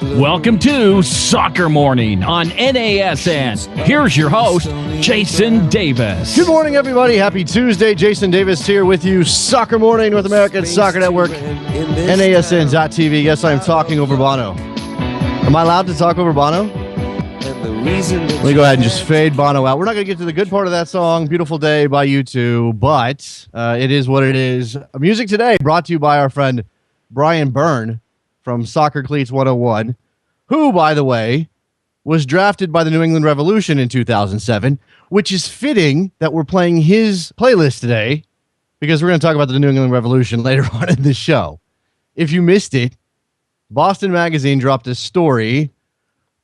Welcome to Soccer Morning on NASN. Here's your host, Jason Davis. Good morning, everybody. Happy Tuesday. Jason Davis here with you. Soccer Morning, North American Soccer Network, NASN.TV. Yes, I'm talking over Bono. Am I allowed to talk over Bono? Let me go ahead and just fade Bono out. We're not going to get to the good part of that song, Beautiful Day by U2, but it is what it is. Music today brought to you by our friend Brian Byrne from Soccer Cleats 101, who, by the way, was drafted by the New England Revolution in 2007, which is fitting that we're playing his playlist today because we're going to talk about the New England Revolution later on in this show. If you missed it, Boston Magazine dropped a story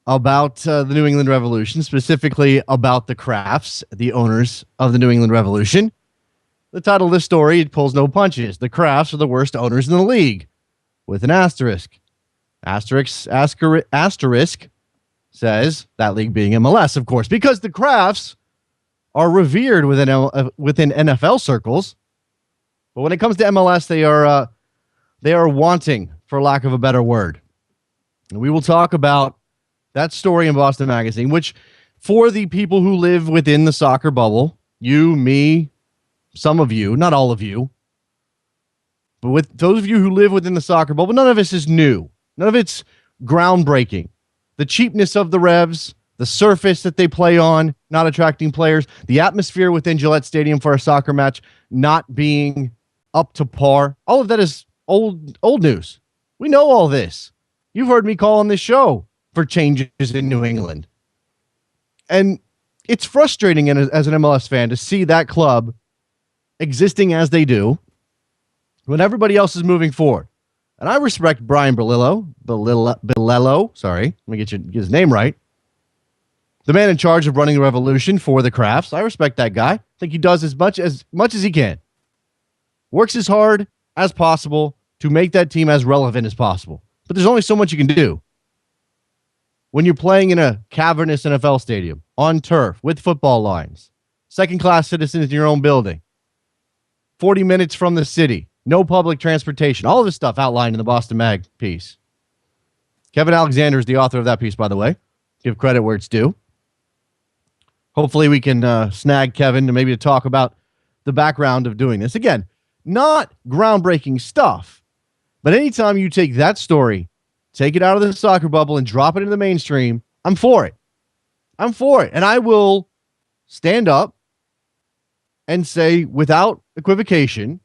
about the New England Revolution, specifically about the Krafts, the owners of the New England Revolution. The title of this story, it pulls no punches. The Krafts are the worst owners in the league, with an asterisk. Asterisk says that league being MLS, of course, because the Krafts are revered within NFL circles. But when it comes to MLS, they are wanting, for lack of a better word. And we will talk about that story in Boston Magazine, which for the people who live within the soccer bubble, you, me, some of you, not all of you, but with those of you who live within the soccer bubble, none of this is new. None of it's groundbreaking. The cheapness of the Revs, the surface that they play on, not attracting players, the atmosphere within Gillette Stadium for a soccer match not being up to par. All of that is old news. We know all this. You've heard me call on this show for changes in New England. And it's frustrating as an MLS fan to see that club existing as they do when everybody else is moving forward. And I respect Brian Bilello, sorry, let me get his name right. The man in charge of running the Revolution for the Krafts. I respect that guy. I think he does as much as he can. Works as hard as possible to make that team as relevant as possible. But there's only so much you can do when you're playing in a cavernous NFL stadium, on turf, with football lines, second-class citizens in your own building, 40 minutes from the city, no public transportation, all of this stuff outlined in the Boston Mag piece. Kevin Alexander is the author of that piece, by the way. Give credit where it's due. Hopefully we can snag Kevin to maybe talk about the background of doing this. Again, not groundbreaking stuff, but anytime you take that story, take it out of the soccer bubble and drop it into the mainstream, I'm for it. I'm for it. And I will stand up and say without equivocation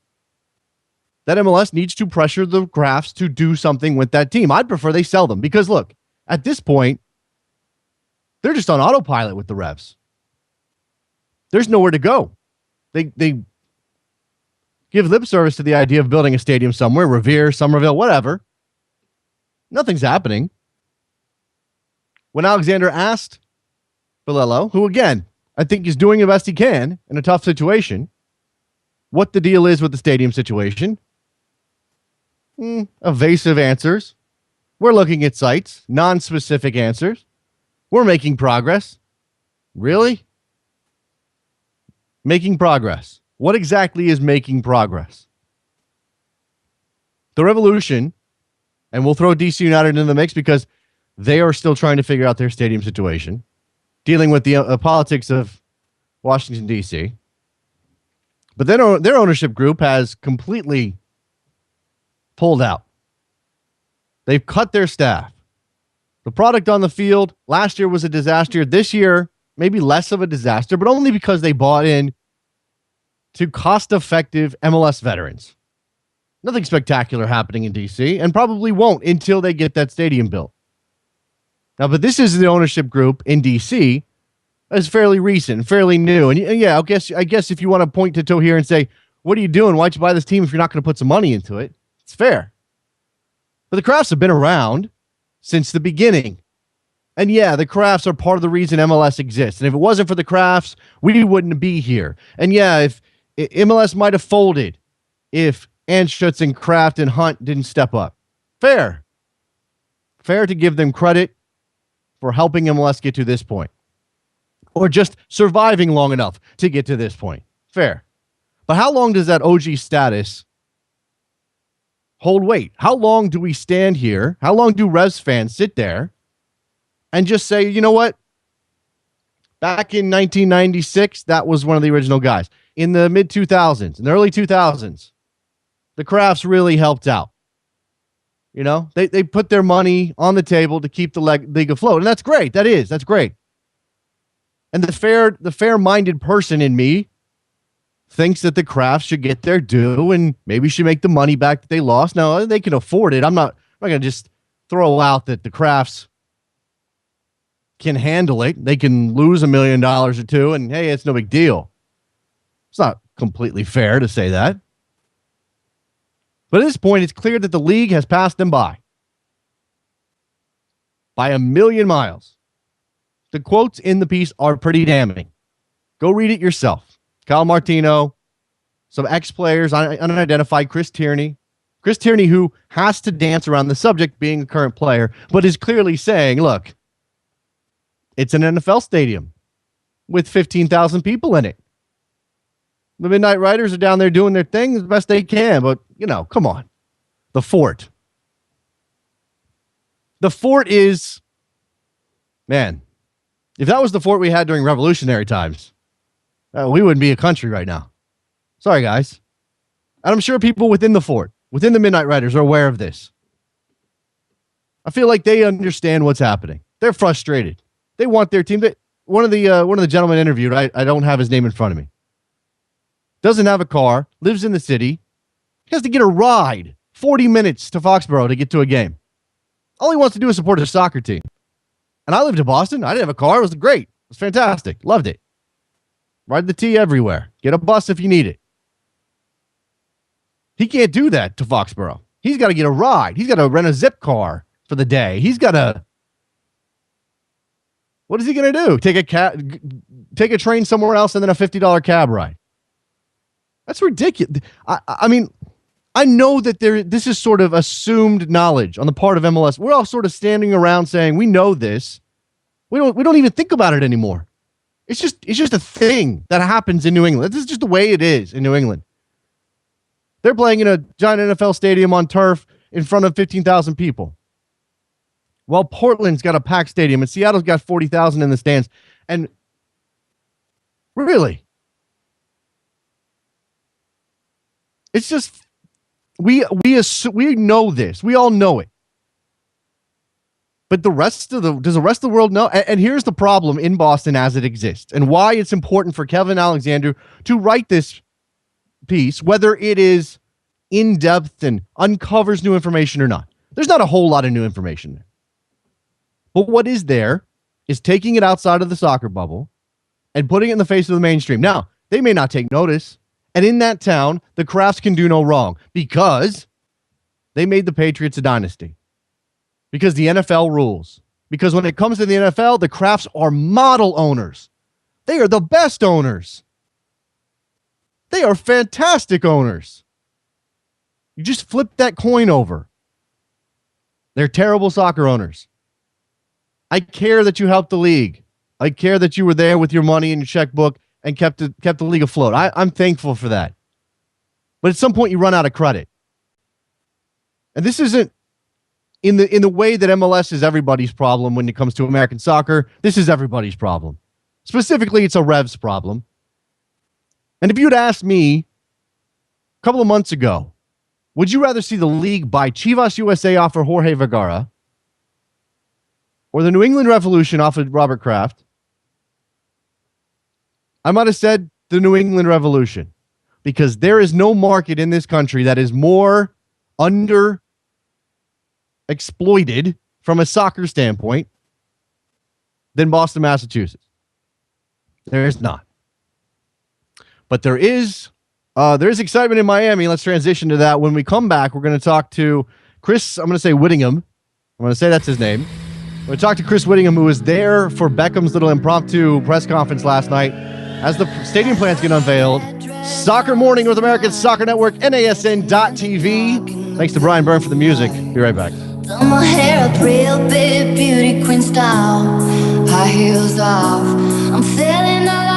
that MLS needs to pressure the Krafts to do something with that team. I'd prefer they sell them because, look, at this point, they're just on autopilot with the Revs. There's nowhere to go. They give lip service to the idea of building a stadium somewhere, Revere, Somerville, whatever. Nothing's happening. When Alexander asked Bilello, who, again, I think is doing the best he can in a tough situation, what the deal is with the stadium situation, evasive answers. We're looking at sites, non-specific answers. We're making progress. Really? Making progress. What exactly is making progress? The Revolution, and we'll throw DC United into the mix because they are still trying to figure out their stadium situation, dealing with the politics of Washington, D.C. But then their ownership group has completely pulled out. They've cut their staff. The product on the field last year was a disaster. This year, maybe less of a disaster, but only because they bought in to cost-effective MLS veterans. Nothing spectacular happening in D.C. and probably won't until they get that stadium built. Now, but this is the ownership group in D.C. that's fairly recent, fairly new. And yeah, I guess if you want to point to toe here and say, what are you doing? Why'd you buy this team if you're not going to put some money into it? It's fair. But the Krafts have been around since the beginning. And yeah, the Krafts are part of the reason MLS exists. And if it wasn't for the Krafts, we wouldn't be here. And yeah, if MLS might have folded if Anschutz and Kraft and Hunt didn't step up. Fair. Fair to give them credit for helping MLS get to this point. Or just surviving long enough to get to this point. Fair. But how long does that OG status hold weight. How long do we stand here? How long do Revs fans sit there and just say, you know what? Back in 1996, that was one of the original guys. In the mid-2000s, in the early 2000s, the Crafts really helped out. You know, they put their money on the table to keep the league afloat, and that's great. That's great. And the fair-minded person in me thinks that the Crafts should get their due and maybe should make the money back that they lost. Now, they can afford it. I'm not going to just throw out that the Crafts can handle it. They can lose $1 million or two, and hey, it's no big deal. It's not completely fair to say that. But at this point, it's clear that the league has passed them by a million miles. The quotes in the piece are pretty damning. Go read it yourself. Kyle Martino, some ex-players, unidentified Chris Tierney, who has to dance around the subject being a current player, but is clearly saying, look, it's an NFL stadium with 15,000 people in it. The Midnight Riders are down there doing their thing as best they can, but, you know, come on. The Fort. The Fort is, man, if that was the Fort we had during revolutionary times, we wouldn't be a country right now. Sorry, guys. And I'm sure people within the Fort, within the Midnight Riders, are aware of this. I feel like they understand what's happening. They're frustrated. They want their team. One of the gentlemen interviewed, I don't have his name in front of me, doesn't have a car, lives in the city, he has to get a ride 40 minutes to Foxborough to get to a game. All he wants to do is support his soccer team. And I lived in Boston. I didn't have a car. It was great. It was fantastic. Loved it. Ride the T everywhere. Get a bus if you need it. He can't do that to Foxborough. He's got to get a ride. He's got to rent a zip car for the day. He's got to... What is he going to do? Take a train somewhere else and then a $50 cab ride? That's ridiculous. I mean, I know that this is sort of assumed knowledge on the part of MLS. We're all sort of standing around saying we know this. We don't even think about it anymore. It's just a thing that happens in New England. This is just the way it is in New England. They're playing in a giant NFL stadium on turf in front of 15,000 people. While Portland's got a packed stadium and Seattle's got 40,000 in the stands. And really, it's just, we know this. We all know it. But does the rest of the world know? And here's the problem in Boston as it exists and why it's important for Kevin Alexander to write this piece, whether it is in depth and uncovers new information or not. There's not a whole lot of new information there. But what is there is taking it outside of the soccer bubble and putting it in the face of the mainstream. Now, they may not take notice. And in that town, the Crafts can do no wrong because they made the Patriots a dynasty. Because the NFL rules. Because when it comes to the NFL, the Crafts are model owners. They are the best owners. They are fantastic owners. You just flip that coin over. They're terrible soccer owners. I care that you helped the league. I care that you were there with your money and your checkbook and kept the league afloat. I'm thankful for that. But at some point, you run out of credit. And this isn't in the way that MLS is everybody's problem when it comes to American soccer. This is everybody's problem. Specifically, it's a Revs problem. And if you'd asked me a couple of months ago, would you rather see the league buy Chivas USA off of Jorge Vergara or the New England Revolution off of Robert Kraft? I might have said the New England Revolution because there is no market in this country that is more exploited from a soccer standpoint than Boston, Massachusetts. There is not. But there is excitement in Miami. Let's transition to that. When we come back, we're going to talk to Chris, I'm going to say Whittingham. I'm going to say that's his name. We're going to talk to Chris Whittingham, who was there for Beckham's little impromptu press conference last night as the stadium plans get unveiled. Soccer Morning with American Soccer Network, NASN.TV. Thanks to Brian Byrne for the music. Be right back. Done my hair up real big, beauty queen style, high heels off, I'm feeling alive.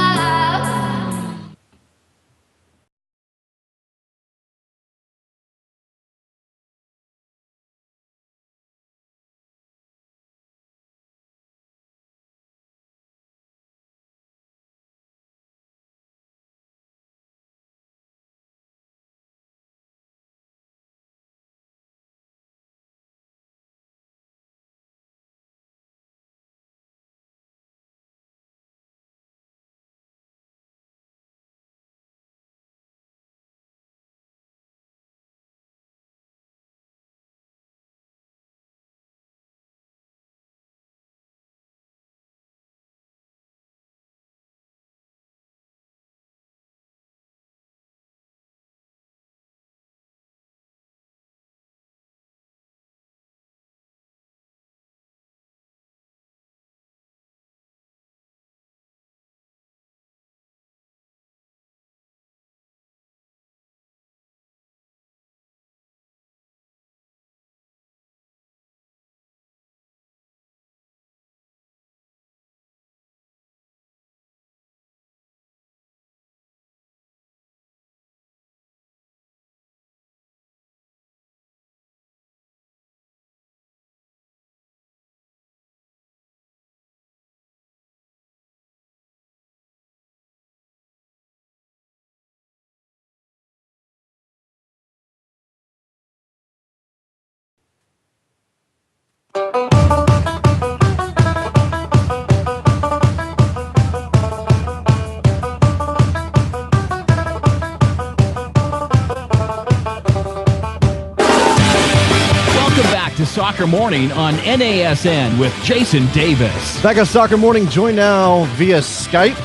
to Soccer Morning on NASN with Jason Davis. Back on Soccer Morning, joined now via Skype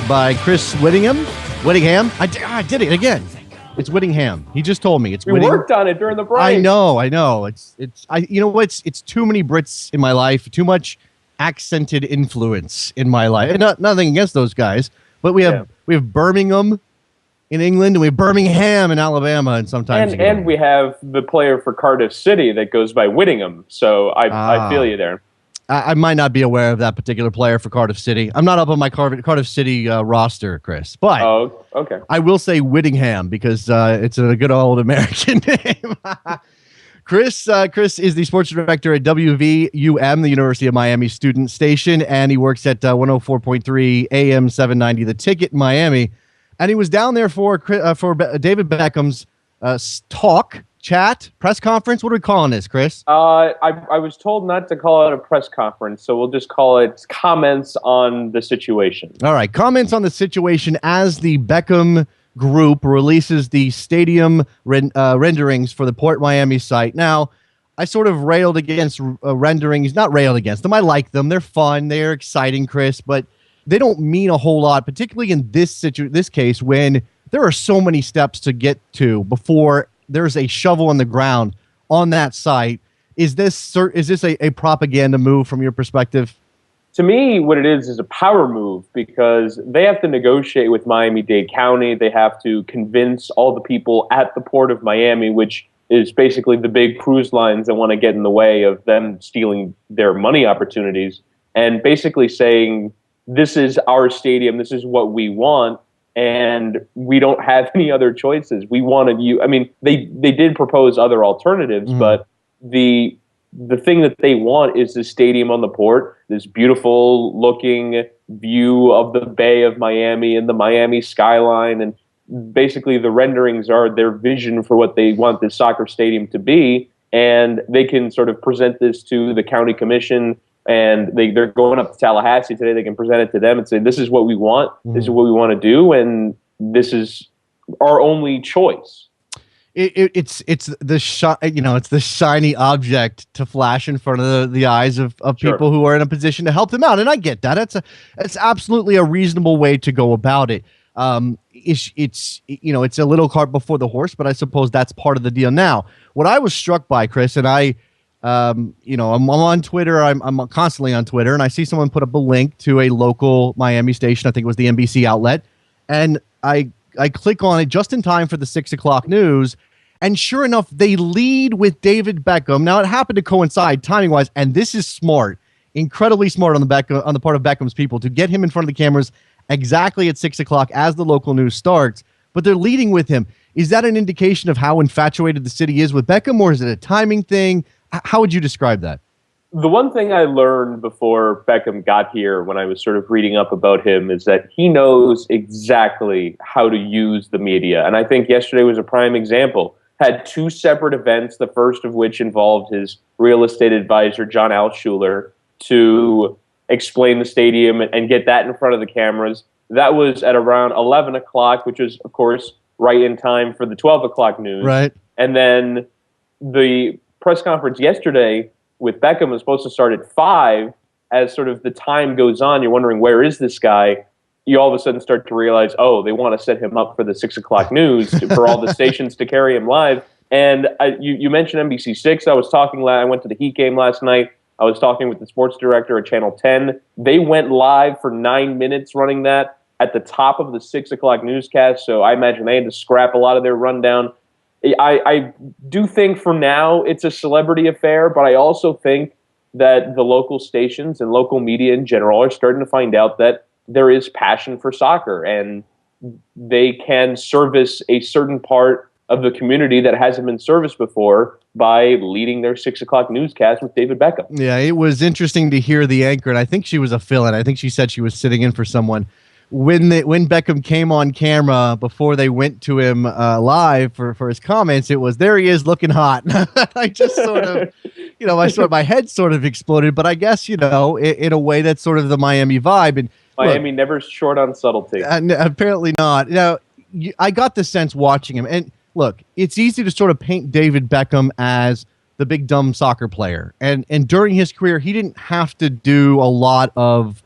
by Chris Whittingham. I did it again. It's Whittingham. He just told me it's We worked on it during the break. I know. You know what? It's too many Brits in my life, too much accented influence in my life. And nothing against those guys, but we have Birmingham in England and we have Birmingham in Alabama, and sometimes and we have the player for Cardiff City that goes by Whittingham. So I feel you there. I might not be aware of that particular player for Cardiff City. I'm not up on my Cardiff City roster, Chris. But okay. I will say Whittingham because it's a good old American name. Chris is the sports director at WVUM, the University of Miami student station, and he works at 104.3 AM 790 The Ticket in Miami. And he was down there for David Beckham's chat, press conference. What are we calling this, Chris? I was told not to call it a press conference, so we'll just call it comments on the situation. All right, comments on the situation as the Beckham Group releases the stadium renderings for the Port Miami site. Now, I sort of railed against renderings, not railed against them. I like them. They're fun. They're exciting, Chris, but they don't mean a whole lot, particularly in this case when there are so many steps to get to before there's a shovel in the ground on that site. Is this a propaganda move from your perspective? To me, what it is a power move because they have to negotiate with Miami-Dade County. They have to convince all the people at the Port of Miami, which is basically the big cruise lines that want to get in the way of them stealing their money opportunities, and basically saying, this is our stadium, this is what we want, and we don't have any other choices. We wanted you. I mean, they did propose other alternatives, but the thing that they want is the stadium on the port, this beautiful looking view of the Bay of Miami and the Miami skyline. And basically the renderings are their vision for what they want this soccer stadium to be. And they can sort of present this to the county commission, and they're going up to Tallahassee today. They can present it to them and say, this is what we want. This is what we want to do. And this is our only choice. It's the shiny object to flash in front of the eyes of people who are in a position to help them out. And I get that. It's absolutely a reasonable way to go about it. It's a little cart before the horse, but I suppose that's part of the deal. Now, what I was struck by, Chris, and I'm on Twitter. I'm constantly on Twitter, and I see someone put up a link to a local Miami station. I think it was the NBC outlet, and I click on it just in time for the 6 o'clock news, and sure enough, they lead with David Beckham. Now, it happened to coincide timing-wise, and this is smart, incredibly smart on the part of Beckham's people to get him in front of the cameras exactly at 6 o'clock as the local news starts. But they're leading with him. Is that an indication of how infatuated the city is with Beckham, or is it a timing thing? How would you describe that? The one thing I learned before Beckham got here when I was sort of reading up about him is that he knows exactly how to use the media. And I think yesterday was a prime example. Had two separate events, the first of which involved his real estate advisor, John Altshuler, to explain the stadium and get that in front of the cameras. That was at around 11 o'clock, which was, of course, right in time for the 12 o'clock news. Right. And then the press conference yesterday with Beckham was supposed to start at 5. As sort of the time goes on, you're wondering, where is this guy? You all of a sudden start to realize, they want to set him up for the 6 o'clock news for all the stations to carry him live. And you mentioned NBC6. I went to the Heat game last night. I was talking with the sports director at Channel 10. They went live for 9 minutes running that at the top of the 6 o'clock newscast. So I imagine they had to scrap a lot of their rundown. I do think for now it's a celebrity affair, but I also think that the local stations and local media in general are starting to find out that there is passion for soccer and they can service a certain part of the community that hasn't been serviced before by leading their 6 o'clock newscast with David Beckham. Yeah, it was interesting to hear the anchor, and I think she was a fill-in. I think she said she was sitting in for someone. When Beckham came on camera before they went to him live for his comments, it was, there he is looking hot. I just sort of, my head sort of exploded, but I guess, in a way that's sort of the Miami vibe. And Miami never short on subtlety. Apparently not. Now, I got the sense watching him, and look, it's easy to sort of paint David Beckham as the big dumb soccer player. And during his career, he didn't have to do a lot of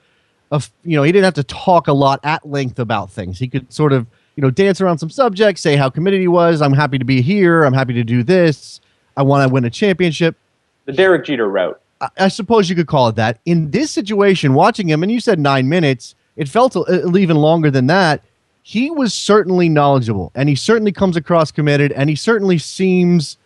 he didn't have to talk a lot at length about things. He could sort of, dance around some subjects, say how committed he was. I'm happy to be here. I'm happy to do this. I want to win a championship. The Derek Jeter route. I suppose you could call it that. In this situation, watching him, and you said 9 minutes, it felt even longer than that. He was certainly knowledgeable, and he certainly comes across committed, and he certainly seems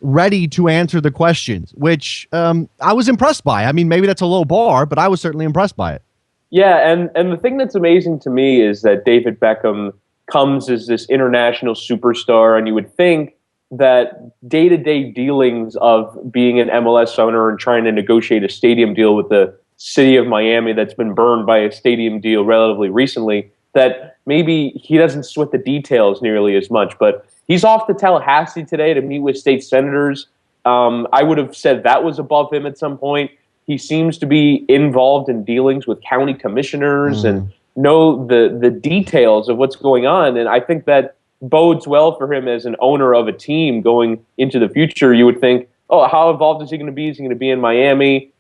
ready to answer the questions, which I was impressed by. I mean, maybe that's a low bar, but I was certainly impressed by it. Yeah, and the thing that's amazing to me is that David Beckham comes as this international superstar, and you would think that day-to-day dealings of being an MLS owner and trying to negotiate a stadium deal with the city of Miami that's been burned by a stadium deal relatively recently, that maybe he doesn't sweat the details nearly as much. But he's off to Tallahassee today to meet with state senators. I would have said that was above him at some point. He seems to be involved in dealings with county commissioners and know the details of what's going on. And I think that bodes well for him as an owner of a team going into the future. You would think, oh, how involved is he going to be? Is he going to be in Miami?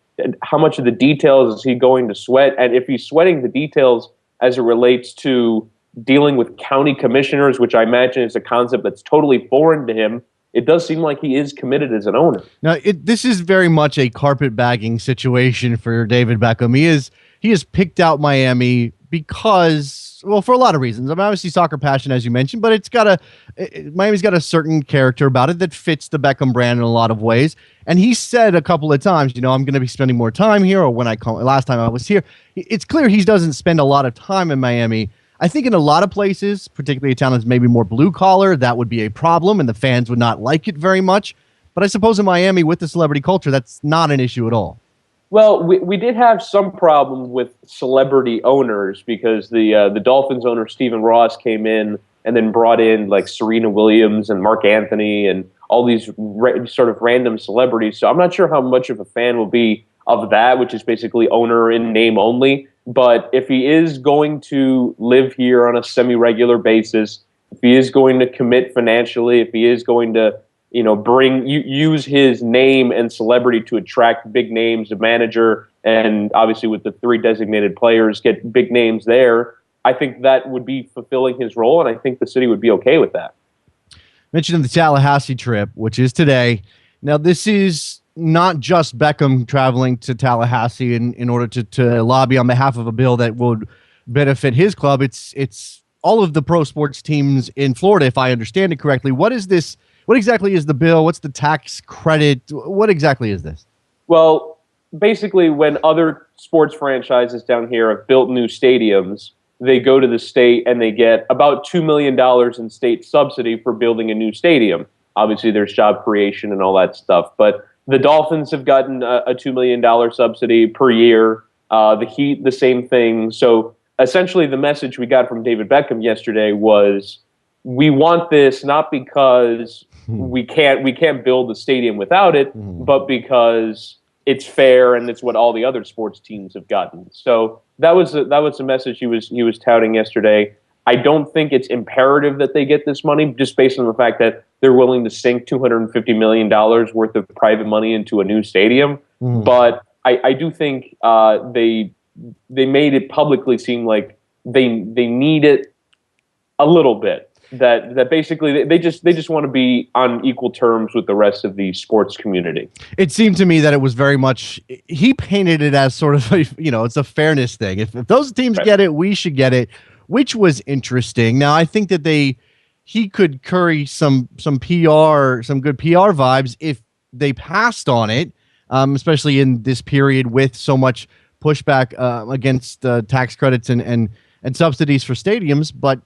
How much of the details is he going to sweat? And if he's sweating the details as it relates to dealing with county commissioners, which I imagine is a concept that's totally foreign to him, it does seem like he is committed as an owner. Now, this is very much a carpetbagging situation for David Beckham. He has picked out Miami because, well, for a lot of reasons. I mean, obviously soccer passion, as you mentioned, but Miami's got a certain character about it that fits the Beckham brand in a lot of ways. And he said a couple of times, I'm going to be spending more time here, or last time I was here. It's clear he doesn't spend a lot of time in Miami. I think in a lot of places, particularly a town that's maybe more blue collar, that would be a problem and the fans would not like it very much. But I suppose in Miami with the celebrity culture, that's not an issue at all. Well, we did have some problem with celebrity owners because the Dolphins owner, Stephen Ross, came in and then brought in like Serena Williams and Mark Anthony and all these sort of random celebrities. So I'm not sure how much of a fan will be of that, which is basically owner in name only. But if he is going to live here on a semi-regular basis, if he is going to commit financially, if he is going to use his name and celebrity to attract big names, a manager, and obviously with the 3 designated players, get big names there, I think that would be fulfilling his role, and I think the city would be okay with that. Mentioned the Tallahassee trip, which is today. Now, this is not just Beckham traveling to Tallahassee in order to lobby on behalf of a bill that would benefit his club. It's all of the pro sports teams in Florida, if I understand it correctly. What is this? What exactly is the bill? What's the tax credit? What exactly is this? Well, basically, when other sports franchises down here have built new stadiums, they go to the state and they get about $2 million in state subsidy for building a new stadium. Obviously, there's job creation and all that stuff. But the Dolphins have gotten a $2 million subsidy per year. The Heat, the same thing. So essentially, the message we got from David Beckham yesterday was, we want this not because we can't build the stadium without it, but because it's fair and it's what all the other sports teams have gotten. So that was the message he was touting yesterday. I don't think it's imperative that they get this money, just based on the fact that they're willing to sink $250 million worth of private money into a new stadium. But I do think they made it publicly seem like they need it a little bit. That basically they just want to be on equal terms with the rest of the sports community. It seemed to me that it was very much, he painted it as sort of it's a fairness thing. If those teams get it, we should get it, which was interesting. Now I think that he could curry some PR, some good PR vibes if they passed on it, especially in this period with so much pushback against tax credits and subsidies for stadiums. But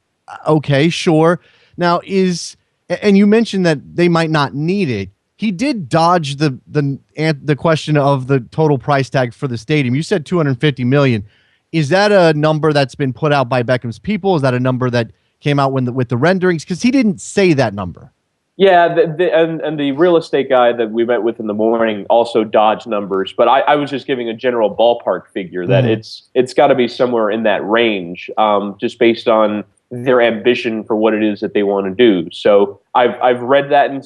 okay, sure. Now and you mentioned that they might not need it. He did dodge the question of the total price tag for the stadium. You said $250 million. Is that a number that's been put out by Beckham's people? Is that a number that came out with the renderings? Because he didn't say that number. Yeah, and the real estate guy that we met with in the morning also dodged numbers, but I was just giving a general ballpark figure that it's got to be somewhere in that range, just based on their ambition for what it is that they want to do. So I've read that in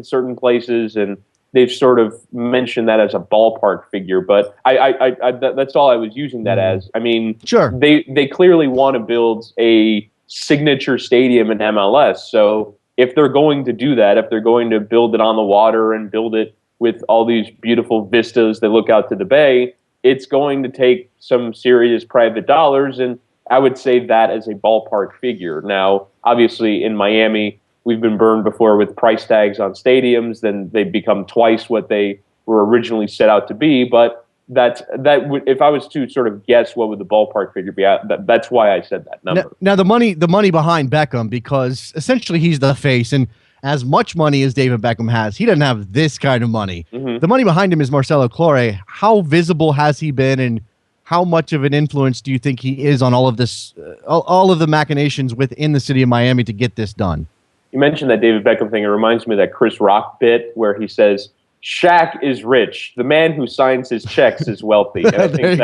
certain places, and they've sort of mentioned that as a ballpark figure. But that's all I was using that as. I mean, sure, they clearly want to build a signature stadium in MLS. So if they're going to do that, if they're going to build it on the water and build it with all these beautiful vistas that look out to the bay, it's going to take some serious private dollars. And I would say that as a ballpark figure. Now, obviously in Miami, we've been burned before with price tags on stadiums, then they become twice what they were originally set out to be. But that would, if I was to sort of guess what would the ballpark figure be, that's why I said that number. Now the money behind Beckham, because essentially he's the face, and as much money as David Beckham has, he doesn't have this kind of money. Mm-hmm. The money behind him is Marcelo Clore. How visible has he been, and how much of an influence do you think he is on all of this, all of the machinations within the city of Miami to get this done? You mentioned that David Beckham thing. It reminds me of that Chris Rock bit where he says, Shaq is rich. The man who signs his checks is wealthy. And I think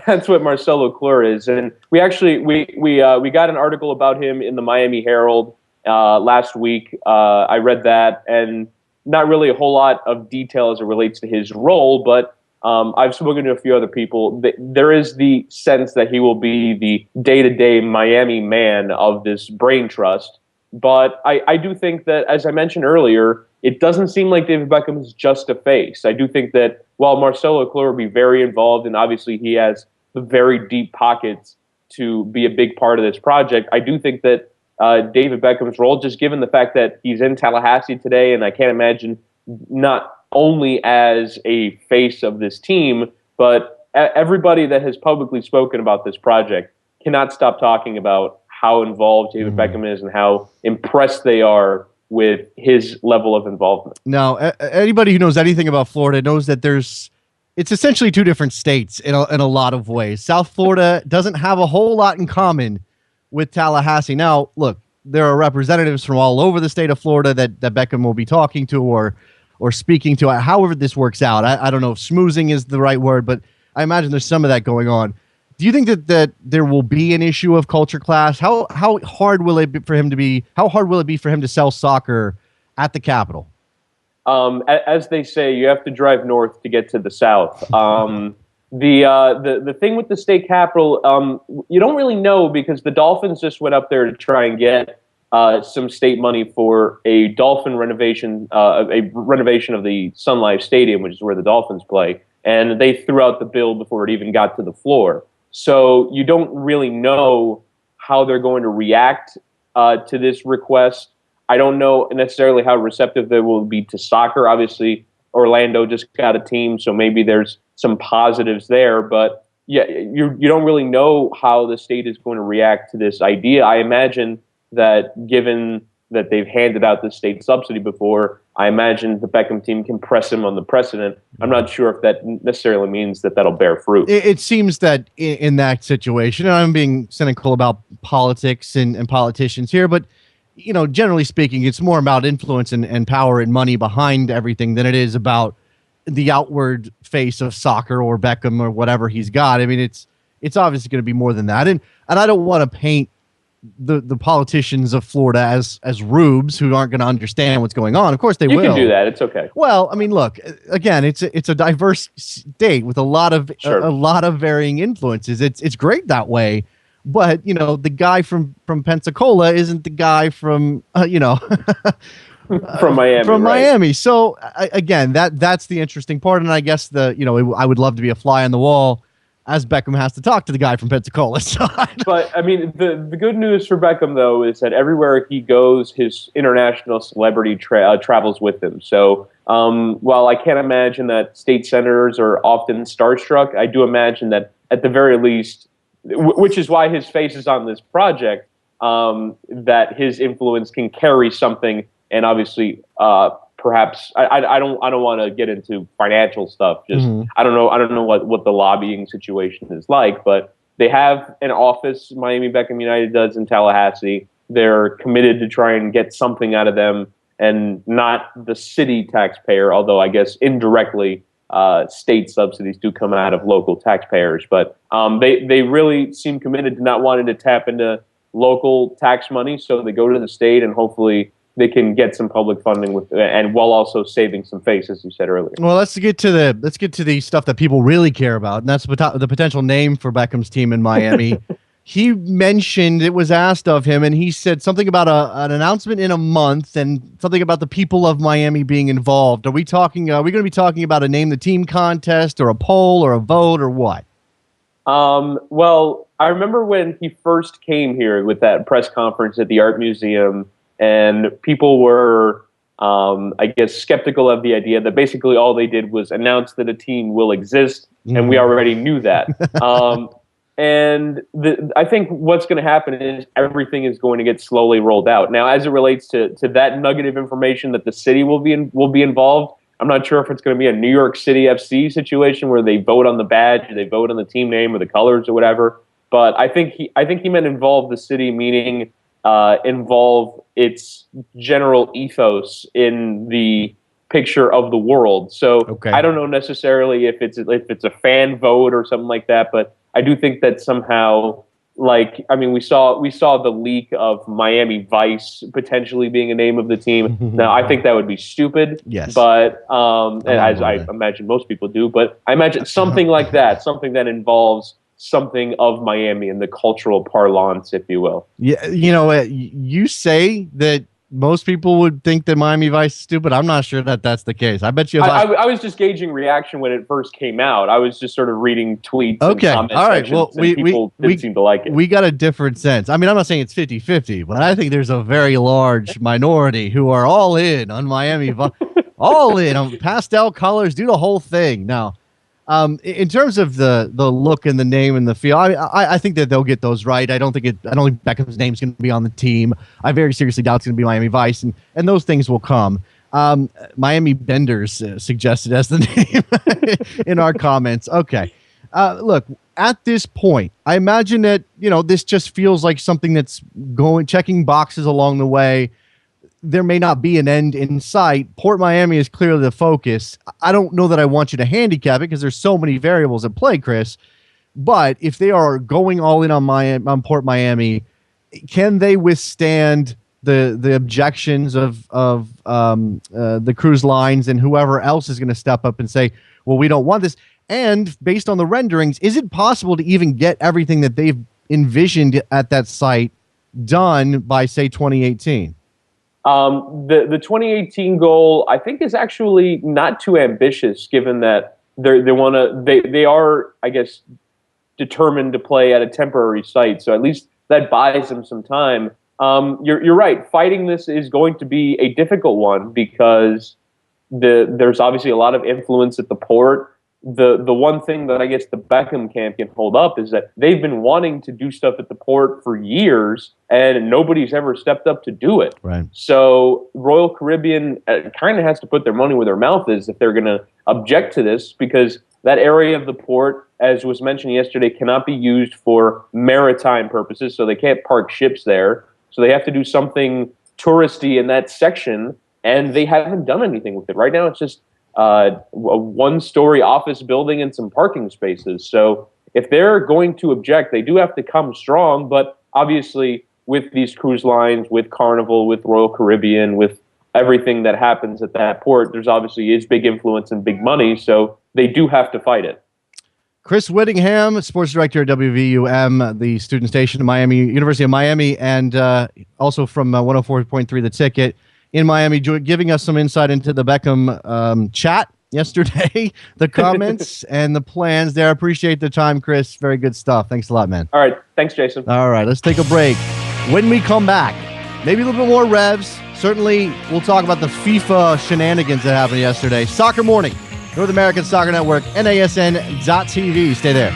that's what Marcelo Clore is. And we actually we got an article about him in the Miami Herald last week. I read that, and not really a whole lot of detail as it relates to his role, but I've spoken to a few other people. There is the sense that he will be the day-to-day Miami man of this brain trust. But I do think that, as I mentioned earlier, it doesn't seem like David Beckham is just a face. I do think that while Marcelo Clore will be very involved, and obviously he has the very deep pockets to be a big part of this project, I do think that David Beckham's role, just given the fact that he's in Tallahassee today, and I can't imagine not only as a face of this team, but everybody that has publicly spoken about this project cannot stop talking about how involved David Beckham is and how impressed they are with his level of involvement. Now, anybody who knows anything about Florida knows that it's essentially two different states in a lot of ways. South Florida doesn't have a whole lot in common with Tallahassee. Now, look, there are representatives from all over the state of Florida that Beckham will be talking to or speaking to. However this works out, I don't know if schmoozing is the right word, but I imagine there's some of that going on. Do you think that there will be an issue of culture clash? How hard will it be for him to be? How hard will it be for him to sell soccer at the Capitol? As they say, you have to drive north to get to the south. The thing with the state capitol, you don't really know, because the Dolphins just went up there to try and get some state money for a Dolphin renovation, a renovation of the Sun Life Stadium, which is where the Dolphins play, and they threw out the bill before it even got to the floor. So you don't really know how they're going to react to this request. I don't know necessarily how receptive they will be to soccer. Obviously, Orlando just got a team, so maybe there's some positives there. But yeah, you don't really know how the state is going to react to this idea. I imagine that given that they've handed out the state subsidy before, I imagine the Beckham team can press him on the precedent. I'm not sure if that necessarily means that that'll bear fruit. It seems that in that situation, and I'm being cynical about politics and politicians here, but you know, generally speaking, it's more about influence and power and money behind everything than it is about the outward face of soccer or Beckham or whatever he's got. I mean, it's obviously going to be more than that. And I don't want to paint the politicians of Florida as rubes who aren't going to understand what's going on. Of course they will. You can do that. It's okay. Well, I mean, look, again, it's a diverse state with a lot of a lot of varying influences. It's great that way. But, you know, the guy from Pensacola isn't the guy from, from Miami. From right. Miami. So, again, that's the interesting part. And I guess I would love to be a fly on the wall as Beckham has to talk to the guy from Pensacola. So but, I mean, the good news for Beckham, though, is that everywhere he goes, his international celebrity travels with him. So while I can't imagine that state senators are often starstruck, I do imagine that at the very least, which is why his face is on this project, that his influence can carry something. And obviously, perhaps I don't want to get into financial stuff. Just I don't know what the lobbying situation is like, but they have an office. Miami Beckham United does in Tallahassee. They're committed to try and get something out of them, and not the city taxpayer. Although I guess indirectly, state subsidies do come out of local taxpayers. But they really seem committed to not wanting to tap into local tax money, so they go to the state, and hopefully they can get some public funding with, and while also saving some face, as you said earlier. Well, let's get to the stuff that people really care about, and that's the potential name for Beckham's team in Miami. He mentioned, it was asked of him, and he said something about an announcement in a month and something about the people of Miami being involved. Are we going to be talking about a name the team contest or a poll or a vote or what? Well, I remember when he first came here with that press conference at the Art Museum, and people were, I guess, skeptical of the idea that basically all they did was announce that a team will exist, and we already knew that. And I think what's going to happen is everything is going to get slowly rolled out. Now, as it relates to that nugget of information that the city will be involved, I'm not sure if it's going to be a New York City FC situation where they vote on the badge, or they vote on the team name or the colors or whatever. But I think he meant involve the city, meaning involve its general ethos in the picture of the world. So Okay. I don't know necessarily if it's a fan vote or something like that, but I do think that somehow, like, I mean, we saw the leak of Miami Vice potentially being a name of the team. Now, I think that would be stupid. Yes. But and as I imagine most people do, but I imagine something like that, something that involves something of Miami in the cultural parlance, if you will. Yeah, you say that most people would think that Miami Vice is stupid. I'm not sure that that's the case. I bet you. I was just gauging reaction when it first came out. I was just sort of reading tweets. Okay, and comment all right. sections, Well, and people didn't seem to like it. We got a different sense. I mean, I'm not saying it's 50-50, but I think there's a very large minority who are all in on Miami, all in on pastel colors, do the whole thing. Now, in terms of the look and the name and the feel, I think that they'll get those right. I don't think Beckham's name's going to be on the team. I very seriously doubt it's going to be Miami Vice, and those things will come. Miami Benders suggested as the name in our comments. Okay, look, at this point, I imagine that this just feels like something that's checking boxes along the way. There may not be an end in sight. Port Miami is clearly the focus. I don't know that I want you to handicap it because there's so many variables at play, Chris. But if they are going all in on Port Miami, can they withstand the objections of the cruise lines and whoever else is going to step up and say, well, we don't want this? And based on the renderings, is it possible to even get everything that they've envisioned at that site done by, say, 2018? The 2018 goal, I think, is actually not too ambitious, given that they are, I guess, determined to play at a temporary site. So at least that buys them some time. You're right. Fighting this is going to be a difficult one because there's obviously a lot of influence at the port. The one thing that I guess the Beckham camp can hold up is that they've been wanting to do stuff at the port for years, and nobody's ever stepped up to do it. Right. So Royal Caribbean kind of has to put their money where their mouth is if they're going to object to this, because that area of the port, as was mentioned yesterday, cannot be used for maritime purposes, so they can't park ships there. So they have to do something touristy in that section, and they haven't done anything with it. Right now, it's just a one-story office building and some parking spaces. So if they're going to object, they do have to come strong. But obviously, with these cruise lines, with Carnival, with Royal Caribbean, with everything that happens at that port, there's obviously is big influence and big money. So they do have to fight it. Chris Whittingham, sports director at WVUM, the student station at University of Miami, and also from 104.3 The Ticket in Miami, giving us some insight into the Beckham chat yesterday, the comments and the plans there. Appreciate the time, Chris. Very good stuff. Thanks a lot, man. All right. Thanks, Jason. All right, let's take a break. When we come back, maybe a little bit more revs. Certainly, we'll talk about the FIFA shenanigans that happened yesterday. Soccer Morning, North American Soccer Network, NASN.TV. Stay there.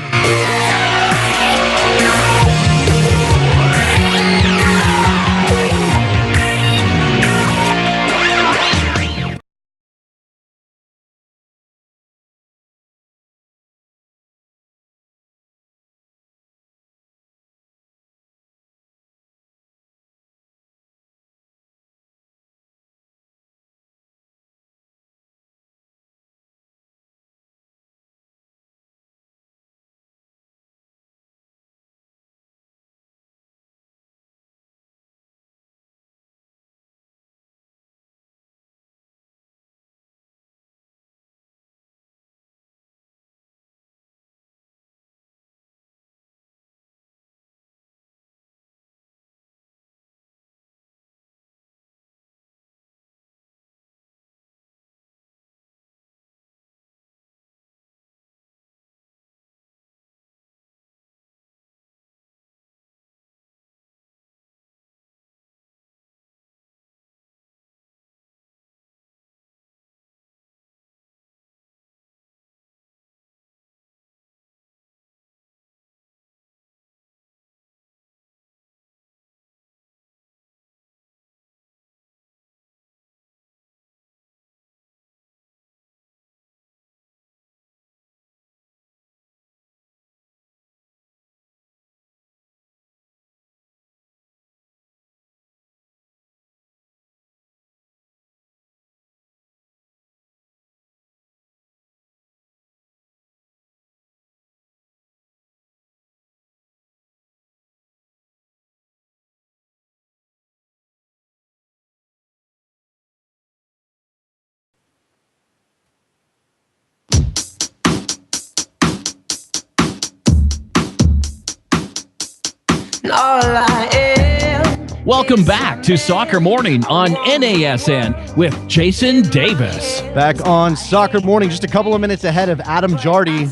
Welcome back to Soccer Morning on NASN with Jason Davis. Back on Soccer Morning, just a couple of minutes ahead of Adam Jardy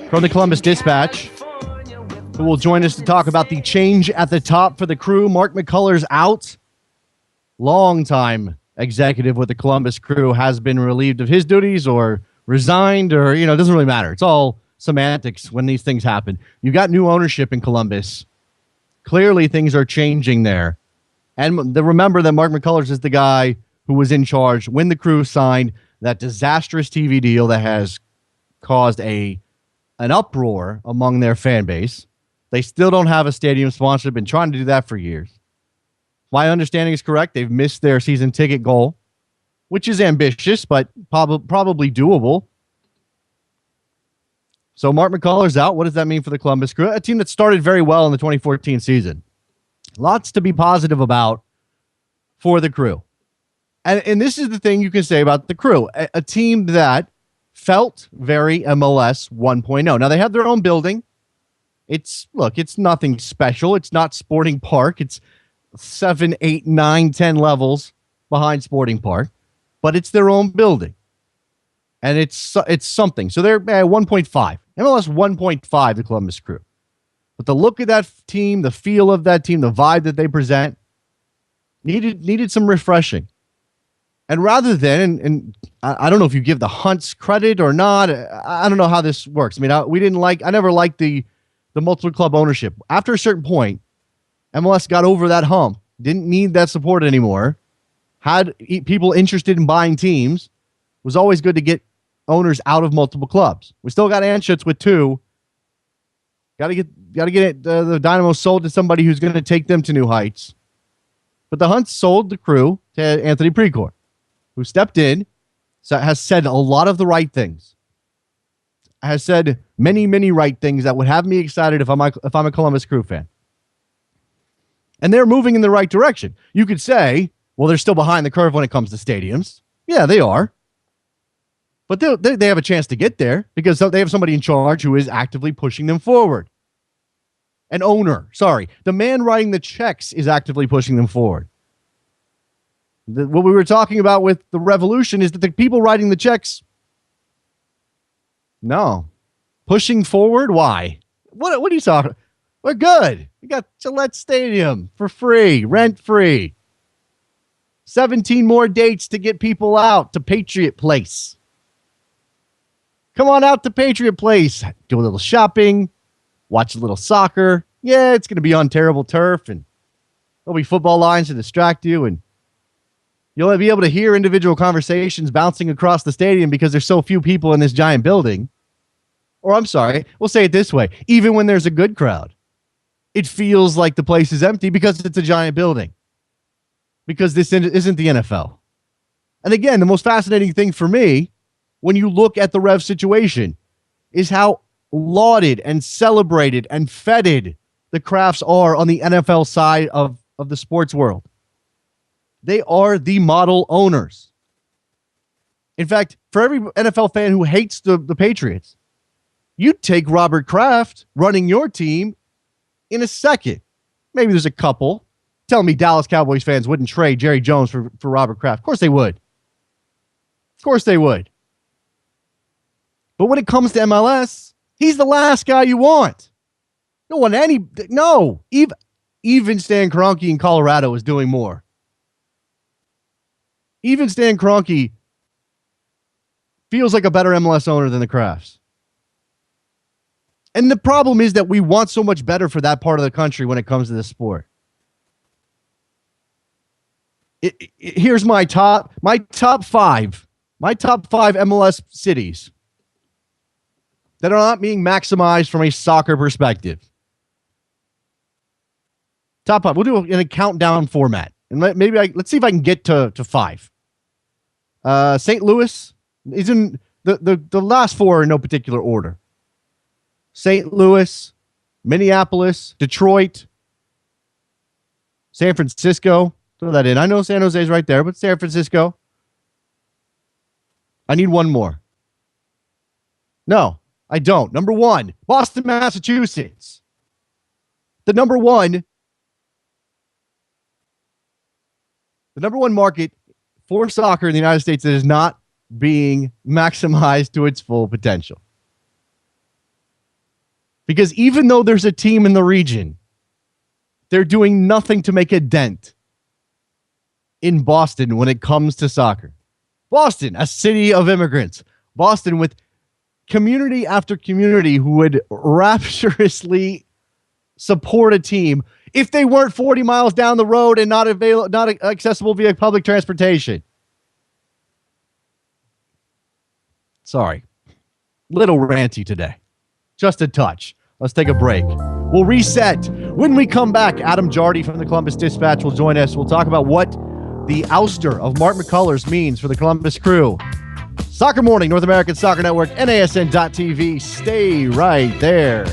from the Columbus Dispatch, who will join us to talk about the change at the top for the Crew. Mark McCullers out. Longtime executive with the Columbus Crew has been relieved of his duties or resigned, or, it doesn't really matter. It's all semantics when these things happen. You got new ownership in Columbus. Clearly things are changing there. And remember that Mark McCullers is the guy who was in charge when the Crew signed that disastrous TV deal that has caused an uproar among their fan base. They still don't have a stadium sponsor. They've been trying to do that for years. My understanding is correct. They've missed their season ticket goal, which is ambitious, but probably doable. So Mark McCullers out. What does that mean for the Columbus Crew? A team that started very well in the 2014 season. Lots to be positive about for the Crew. And this is the thing you can say about the Crew. A team that felt very MLS 1.0. Now, they have their own building. It's nothing special. It's not Sporting Park. It's 7, 8, 9, 10 levels behind Sporting Park. But it's their own building. And it's something. So they're at 1.5. MLS 1.5, the Columbus Crew. But the look of that team, the feel of that team, the vibe that they present, needed some refreshing. And rather than, and I don't know if you give the Hunts credit or not. I don't know how this works. I mean, I never liked the multiple club ownership. After a certain point, MLS got over that hump. Didn't need that support anymore. Had people interested in buying teams. Was always good to get owners out of multiple clubs. We still got Anschutz with 2. Got to get the Dynamo sold to somebody who's going to take them to new heights. But the Hunts sold the Crew to Anthony Precourt, who stepped in, has said a lot of the right things. Has said many, many right things that would have me excited if I'm a Columbus Crew fan. And they're moving in the right direction. You could say, well, they're still behind the curve when it comes to stadiums. Yeah, they are. But they have a chance to get there because they have somebody in charge who is actively pushing them forward. An owner, sorry. The man writing the checks is actively pushing them forward. What we were talking about with the revolution is that the people writing the checks, no. Pushing forward? Why? What are you talking? We're good. We got Gillette Stadium for free, rent-free. 17 more dates to get people out to Patriot Place. Come on out to Patriot Place. Do a little shopping. Watch a little soccer. Yeah, it's going to be on terrible turf, and there'll be football lines to distract you, and you'll be able to hear individual conversations bouncing across the stadium because there's so few people in this giant building. Or I'm sorry, we'll say it this way. Even when there's a good crowd, it feels like the place is empty because it's a giant building. Because this isn't the NFL. And again, the most fascinating thing for me, when you look at the Rev situation, is how lauded and celebrated and feted the Crafts are on the NFL side of the sports world. They are the model owners. In fact, for every NFL fan who hates the Patriots, you'd take Robert Kraft running your team in a second. Maybe there's a couple. Tell me Dallas Cowboys fans wouldn't trade Jerry Jones for Robert Kraft. Of course they would. Of course they would. But when it comes to MLS, he's the last guy you want. No. Even Stan Kroenke in Colorado is doing more. Even Stan Kroenke feels like a better MLS owner than the Crafts. And the problem is that we want so much better for that part of the country when it comes to this sport. Here's my top 5 MLS cities that are not being maximized from a soccer perspective. Top 5. We'll do it in a countdown format, and let's see if I can get to 5. St. Louis is in the last 4 in no particular order. St. Louis, Minneapolis, Detroit, San Francisco. Throw that in. I know San Jose's right there, but San Francisco. I need one more. No, I don't. Number 1, Boston, Massachusetts. the number one market for soccer in the United States that is not being maximized to its full potential. Because even though there's a team in the region, they're doing nothing to make a dent in Boston when it comes to soccer. Boston, a city of immigrants. Boston with community after community who would rapturously support a team if they weren't 40 miles down the road and not accessible via public transportation. Sorry. Little ranty today. Just a touch. Let's take a break. We'll reset. When we come back, Adam Jardy from the Columbus Dispatch will join us. We'll talk about what the ouster of Mark McCullers means for the Columbus Crew. Soccer Morning, North American Soccer Network, NASN.TV. Stay right there.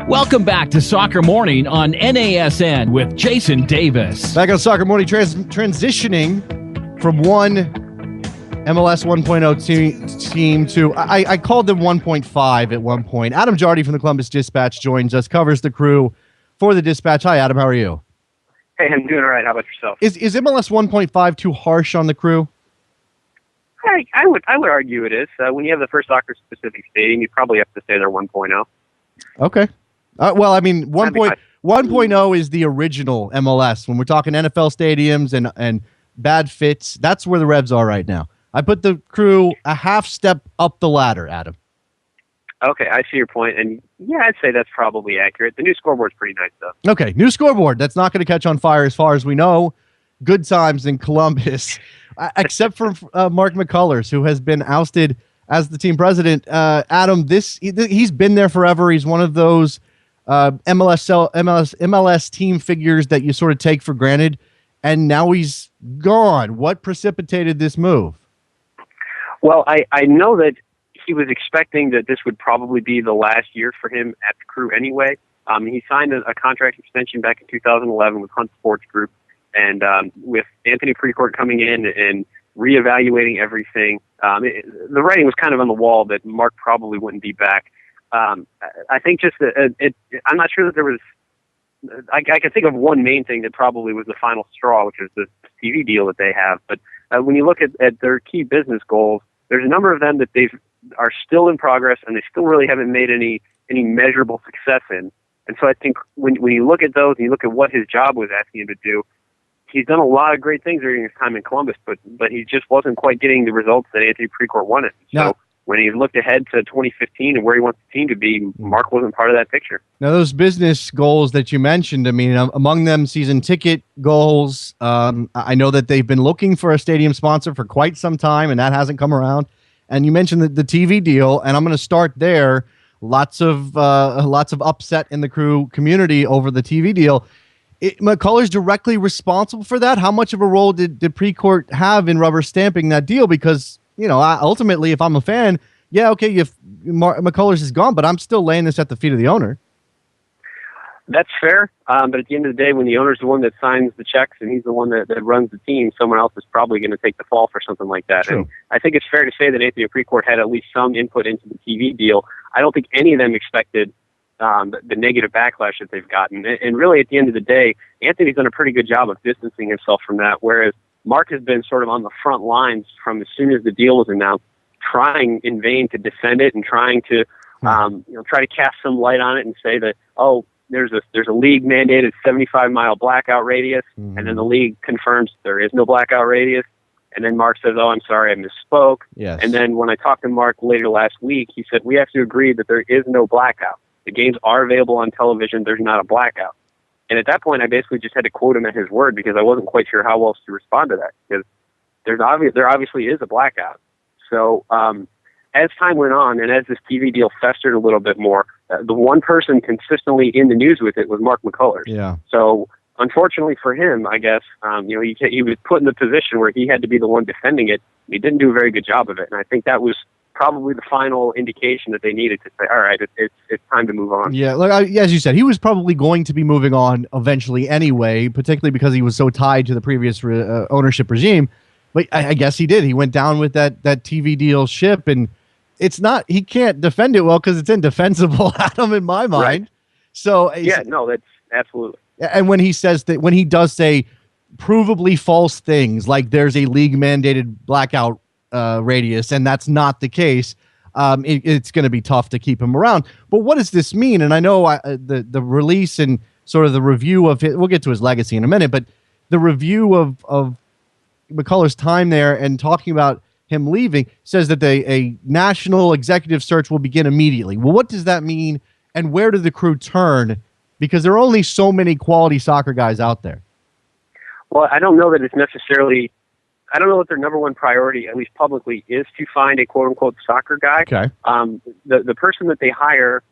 Welcome back to Soccer Morning on NASN with Jason Davis. Back on Soccer Morning, transitioning from one MLS 1.0 team to, I called them 1.5 at one point. Adam Jardy from the Columbus Dispatch joins us, covers the Crew for the Dispatch. Hi, Adam. How are you? Hey, I'm doing all right. How about yourself? Is MLS 1.5 too harsh on the Crew? I would argue it is. When you have the first soccer-specific stadium, you probably have to say they're 1.0. Okay. Well, I mean, 1.0 is the original MLS. When we're talking NFL stadiums and bad fits, that's where the Revs are right now. I put the Crew a half step up the ladder, Adam. Okay, I see your point, and yeah, I'd say that's probably accurate. The new scoreboard's pretty nice, though. Okay, new scoreboard. That's not going to catch on fire as far as we know. Good times in Columbus, except for Mark McCullers, who has been ousted as the team president. Adam, he's been there forever. He's one of those MLS team figures that you sort of take for granted, and now he's gone. What precipitated this move? Well, I know that he was expecting that this would probably be the last year for him at the Crew anyway. He signed a contract extension back in 2011 with Hunt Sports Group, and with Anthony Precourt coming in and reevaluating everything, the writing was kind of on the wall that Mark probably wouldn't be back. I think just that I'm not sure that there was. I can think of one main thing that probably was the final straw, which is the TV deal that they have. But when you look at their key business goals, there's a number of them that are still in progress, and they still really haven't made any measurable success in. And so I think when you look at those and you look at what his job was asking him to do, he's done a lot of great things during his time in Columbus, but he just wasn't quite getting the results that Anthony Precourt wanted. So when he looked ahead to 2015 and where he wants the team to be, Mark wasn't part of that picture. Now, those business goals that you mentioned, I mean, among them, season ticket goals. I know that they've been looking for a stadium sponsor for quite some time, and that hasn't come around. And you mentioned the TV deal, and I'm going to start there. Lots of upset in the Crew community over the TV deal. McCullers directly responsible for that? How much of a role did Precourt have in rubber stamping that deal? Because ultimately, if I'm a fan, if McCullers is gone, but I'm still laying this at the feet of the owner. That's fair. But at the end of the day, when the owner's the one that signs the checks and he's the one that runs the team, someone else is probably going to take the fall for something like that. True. And I think it's fair to say that Anthony Precourt had at least some input into the TV deal. I don't think any of them expected the negative backlash that they've gotten. And really, at the end of the day, Anthony's done a pretty good job of distancing himself from that, whereas Mark has been sort of on the front lines from as soon as the deal was announced, trying in vain to defend it and trying to try to cast some light on it and say that, there's a league mandated 75-mile blackout radius, and then the league confirms there is no blackout radius. And then Mark says, I'm sorry, I misspoke. Yes. And then when I talked to Mark later last week, he said, we have to agree that there is no blackout. The games are available on television. There's not a blackout. And at that point, I basically just had to quote him at his word because I wasn't quite sure how else to respond to that, because there obviously is a blackout. So as time went on and as this TV deal festered a little bit more, the one person consistently in the news with it was Mark McCullers. Yeah. So unfortunately for him, I guess, he was put in the position where he had to be the one defending it. He didn't do a very good job of it. And I think that was probably the final indication that they needed to say, all right, it's time to move on. Yeah, as you said, he was probably going to be moving on eventually anyway, particularly because he was so tied to the previous ownership regime. But I guess he did. He went down with that TV deal ship, and he can't defend it well because it's indefensible, Adam, in my mind. Right. So that's absolutely. And when he does say provably false things, like there's a league mandated blackout radius, and that's not the case, it's going to be tough to keep him around. But what does this mean? And I know the release and sort of the review of it, we'll get to his legacy in a minute, but the review of McCullers' time there and talking about him leaving says that a national executive search will begin immediately. Well, what does that mean, and where do the Crew turn? Because there are only so many quality soccer guys out there. Well, I don't know that it's necessarily... I don't know what their number one priority, at least publicly, is to find a quote-unquote soccer guy. Okay. The person that they hire,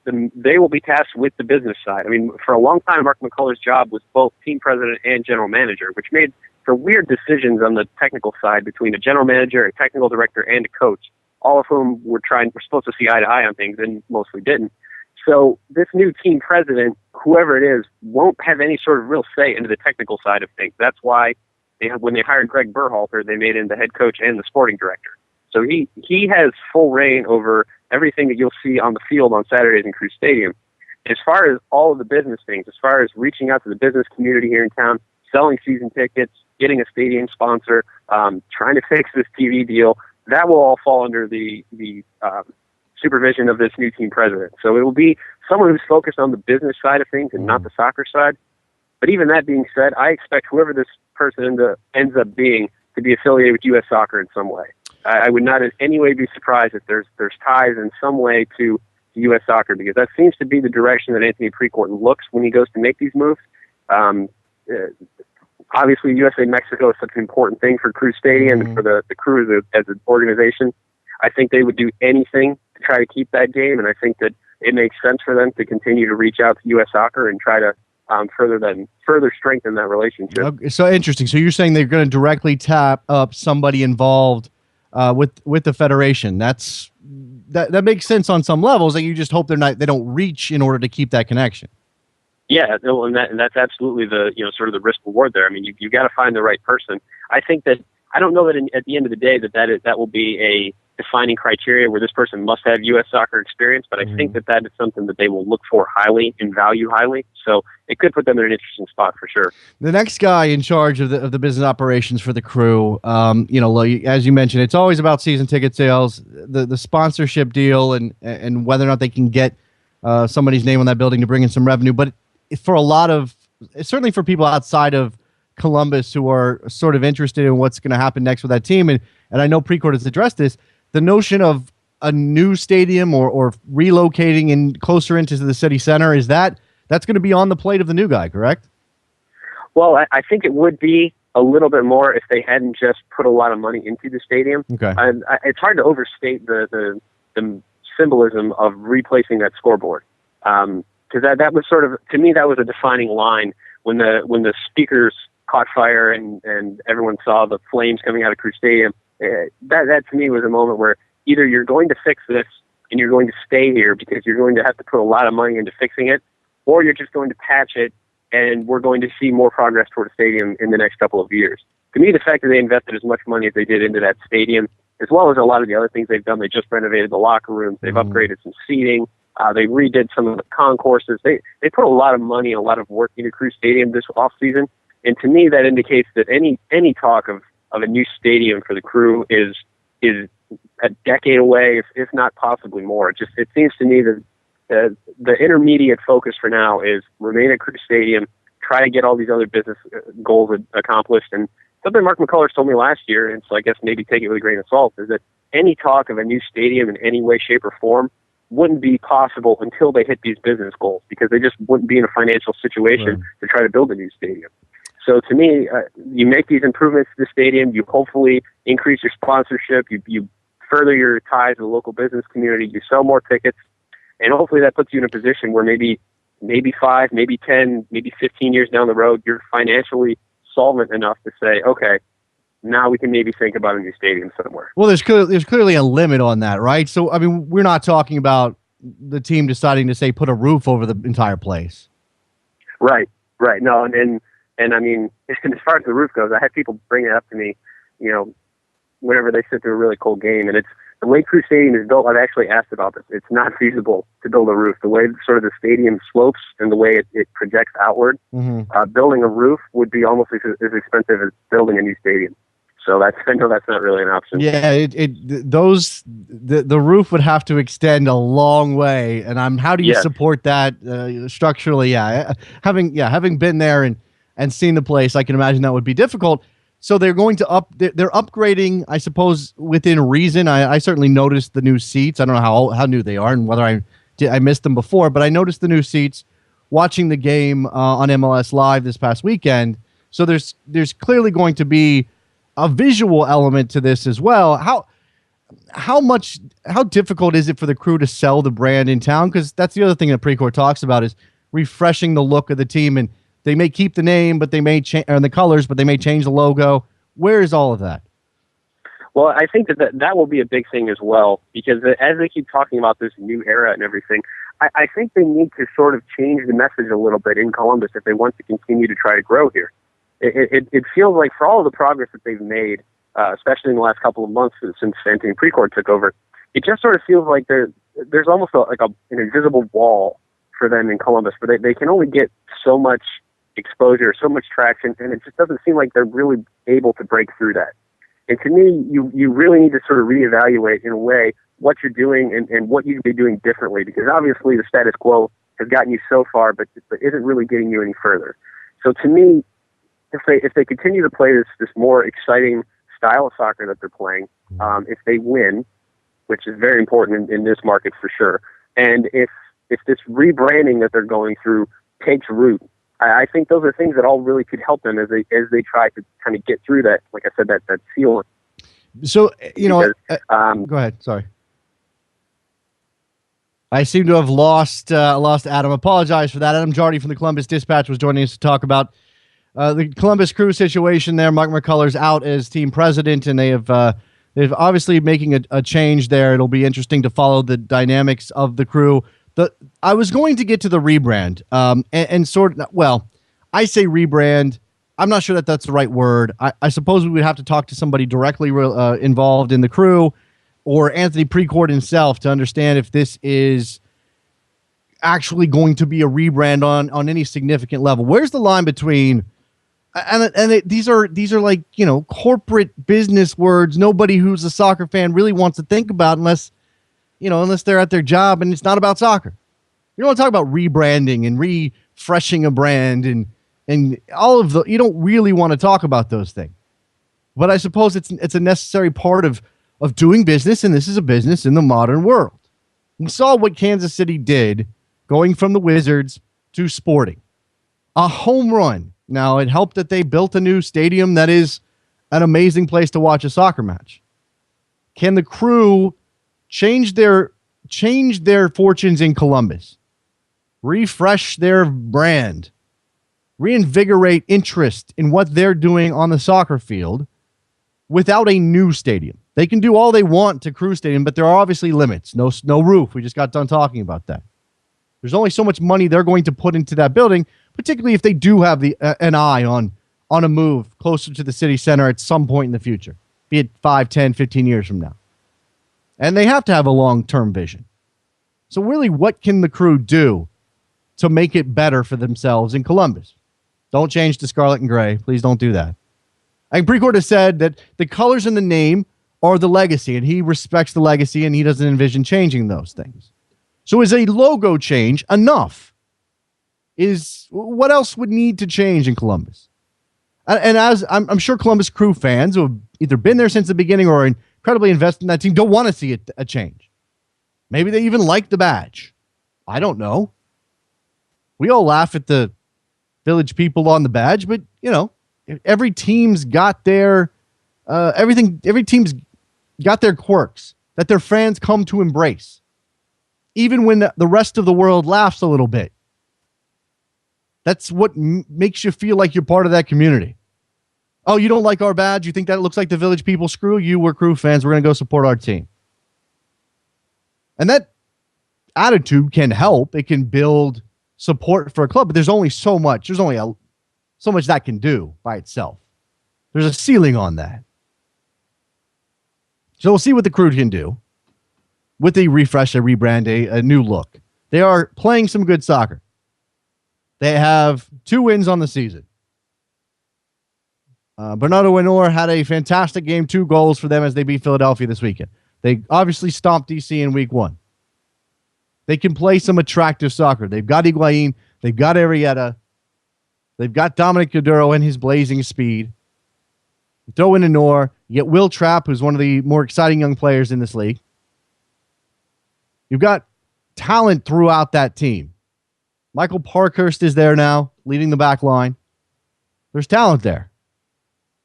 they will be tasked with the business side. I mean, for a long time, Mark McCullers' job was both team president and general manager, which made for weird decisions on the technical side between a general manager, a technical director, and a coach, all of whom were supposed to see eye to eye on things and mostly didn't. So this new team president, whoever it is, won't have any sort of real say into the technical side of things. That's why when they hired Greg Berhalter, they made him the head coach and the sporting director. So he has full reign over everything that you'll see on the field on Saturdays in Crew Stadium. As far as all of the business things, as far as reaching out to the business community here in town, selling season tickets, getting a stadium sponsor, trying to fix this TV deal, that will all fall under the supervision of this new team president. So it will be someone who's focused on the business side of things and not the soccer side. But even that being said, I expect whoever this person ends up being to be affiliated with U.S. Soccer in some way. I would not in any way be surprised if there's ties in some way to U.S. Soccer, because that seems to be the direction that Anthony Precourt looks when he goes to make these moves. Obviously, USA Mexico is such an important thing for Crew Stadium and for the Crew as an organization. I think they would do anything to try to keep that game, and I think that it makes sense for them to continue to reach out to U.S. Soccer and try to further strengthen that relationship. Okay, so interesting. So you're saying they're going to directly tap up somebody involved with the federation. That makes sense on some levels. Like you just hope they don't reach in order to keep that connection. Yeah, no, and that's absolutely the sort of the risk reward there. I mean, you got to find the right person. I think that I don't know that at the end of the day that will be a defining criteria where this person must have U.S. soccer experience, but I think that is something that they will look for highly and value highly. So it could put them in an interesting spot for sure. The next guy in charge of the business operations for the Crew, as you mentioned, it's always about season ticket sales, the sponsorship deal, and whether or not they can get somebody's name on that building to bring in some revenue. But for a lot of, certainly for people outside of Columbus who are sort of interested in what's going to happen next with that team, and I know Precourt has addressed this, the notion of a new stadium or relocating in closer into the city center, that's going to be on the plate of the new guy, correct? Well, I think it would be a little bit more if they hadn't just put a lot of money into the stadium. Okay. And it's hard to overstate the symbolism of replacing that scoreboard. Because that was sort of, to me, that was a defining line when the speakers caught fire and everyone saw the flames coming out of Crew Stadium. That to me was a moment where either you're going to fix this and you're going to stay here because you're going to have to put a lot of money into fixing it, or you're just going to patch it and we're going to see more progress toward a stadium in the next couple of years. To me, the fact that they invested as much money as they did into that stadium, as well as a lot of the other things they've done, they just renovated the locker rooms, they've upgraded some seating, they redid some of the concourses. They put a lot of money and a lot of work into Crew Stadium this offseason, and to me that indicates that any talk of a new stadium for the Crew is a decade away, if not possibly more. It seems to me that the intermediate focus for now is remain at Crew Stadium, try to get all these other business goals accomplished. And something Mark McCullers told me last year, and so I guess maybe take it with a grain of salt, is that any talk of a new stadium in any way, shape, or form wouldn't be possible until they hit these business goals, because they just wouldn't be in a financial situation to try to build a new stadium. So to me, you make these improvements to the stadium, you hopefully increase your sponsorship, you further your ties to the local business community, you sell more tickets, and hopefully that puts you in a position where maybe 5, maybe 10, maybe 15 years down the road, you're financially solvent enough to say, okay, now we can maybe think about a new stadium somewhere. Well, there's clearly a limit on that, right? So, I mean, we're not talking about the team deciding to, say, put a roof over the entire place. Right. No, and I mean, as far as the roof goes, I had people bring it up to me, whenever they sit through a really cold game, and it's the way Crew Stadium is built. I've actually asked about this. It's not feasible to build a roof. The way sort of the stadium slopes and the way it projects outward, building a roof would be almost as expensive as building a new stadium. So I know that's not really an option. Yeah, the roof would have to extend a long way, and how do you support that structurally? Yeah, having been there and seen the place, I can imagine that would be difficult. So they're going to they're upgrading, I suppose, within reason. I certainly noticed the new seats. I don't know how new they are and whether I missed them before, but I noticed the new seats watching the game on MLS Live this past weekend. So there's clearly going to be a visual element to this as well. How difficult is it for the Crew to sell the brand in town? Because that's the other thing that Precourt talks about, is refreshing the look of the team, and they may keep the name, but they may change the colors, but they may change the logo. Where is all of that? Well, I think that will be a big thing as well, because as they keep talking about this new era and everything, I think they need to sort of change the message a little bit in Columbus if they want to continue to try to grow here. It feels like, for all of the progress that they've made, especially in the last couple of months since Anthony Precourt took over, it just sort of feels like there's almost an invisible wall for them in Columbus, where they can only get so much exposure, so much traction, and it just doesn't seem like they're really able to break through that. And to me, you really need to sort of reevaluate, in a way, what you're doing and what you'd be doing differently, because obviously the status quo has gotten you so far, but isn't really getting you any further. So to me, if they continue to play this more exciting style of soccer that they're playing, if they win, which is very important in this market for sure, and if this rebranding that they're going through takes root, I think those are things that all really could help them as they try to kind of get through that, like I said, that ceiling. So, go ahead. Sorry. I seem to have lost Adam. Apologize for that. Adam Jardy from the Columbus Dispatch was joining us to talk about the Columbus Crew situation there. Mark McCullers out as team president, and they've obviously making a change there. It'll be interesting to follow the dynamics of the Crew. I was going to get to the rebrand, I say rebrand. I'm not sure that that's the right word. I suppose we would have to talk to somebody directly involved in the Crew, or Anthony Precourt himself, to understand if this is actually going to be a rebrand on any significant level. Where's the line between, these are like, corporate business words nobody who's a soccer fan really wants to think about unless they're at their job and it's not about soccer. You want to talk about rebranding and refreshing a brand and all of the, you don't really want to talk about those things. But I suppose it's a necessary part of doing business, and this is a business in the modern world. We saw what Kansas City did going from the Wizards to Sporting. A home run. Now, it helped that they built a new stadium that is an amazing place to watch a soccer match. Can the Crew change their fortunes in Columbus? Refresh their brand? Reinvigorate interest in what they're doing on the soccer field without a new stadium? They can do all they want to Crew Stadium, but there are obviously limits. No roof. We just got done talking about that. There's only so much money they're going to put into that building, particularly if they do have an eye on a move closer to the city center at some point in the future, be it 5, 10, 15 years from now. And they have to have a long-term vision. So really, what can the Crew do to make it better for themselves in Columbus? Don't change to scarlet and gray. Please don't do that. And Precourt has said that the colors in the name are the legacy, and he respects the legacy, and he doesn't envision changing those things. So is a logo change enough? What else would need to change in Columbus? And as I'm sure Columbus Crew fans who have either been there since the beginning or are incredibly invested in that team don't want to see a change. Maybe they even like the badge. I don't know. We all laugh at the Village People on the badge, but every team's got their every team's got their quirks that their fans come to embrace, even when the rest of the world laughs a little bit. That's what makes you feel like you're part of that community. Oh, you don't like our badge? You think that looks like the Village People? Screw you. We're Crew fans. We're going to go support our team. And that attitude can help. It can build support for a club, but there's only so much. There's only so much that can do by itself. There's a ceiling on that. So we'll see what the Crew can do with a refresh, a rebrand, a new look. They are playing some good soccer. They have 2 wins on the season. Bernardo Winor had a fantastic game, 2 goals for them as they beat Philadelphia this weekend. They obviously stomped DC in week 1. They can play some attractive soccer. They've got Higuain. They've got Arrieta. They've got Dominic Cordero and his blazing speed. You throw in Winor. You get Will Trapp, who's one of the more exciting young players in this league. You've got talent throughout that team. Michael Parkhurst is there now, leading the back line. There's talent there.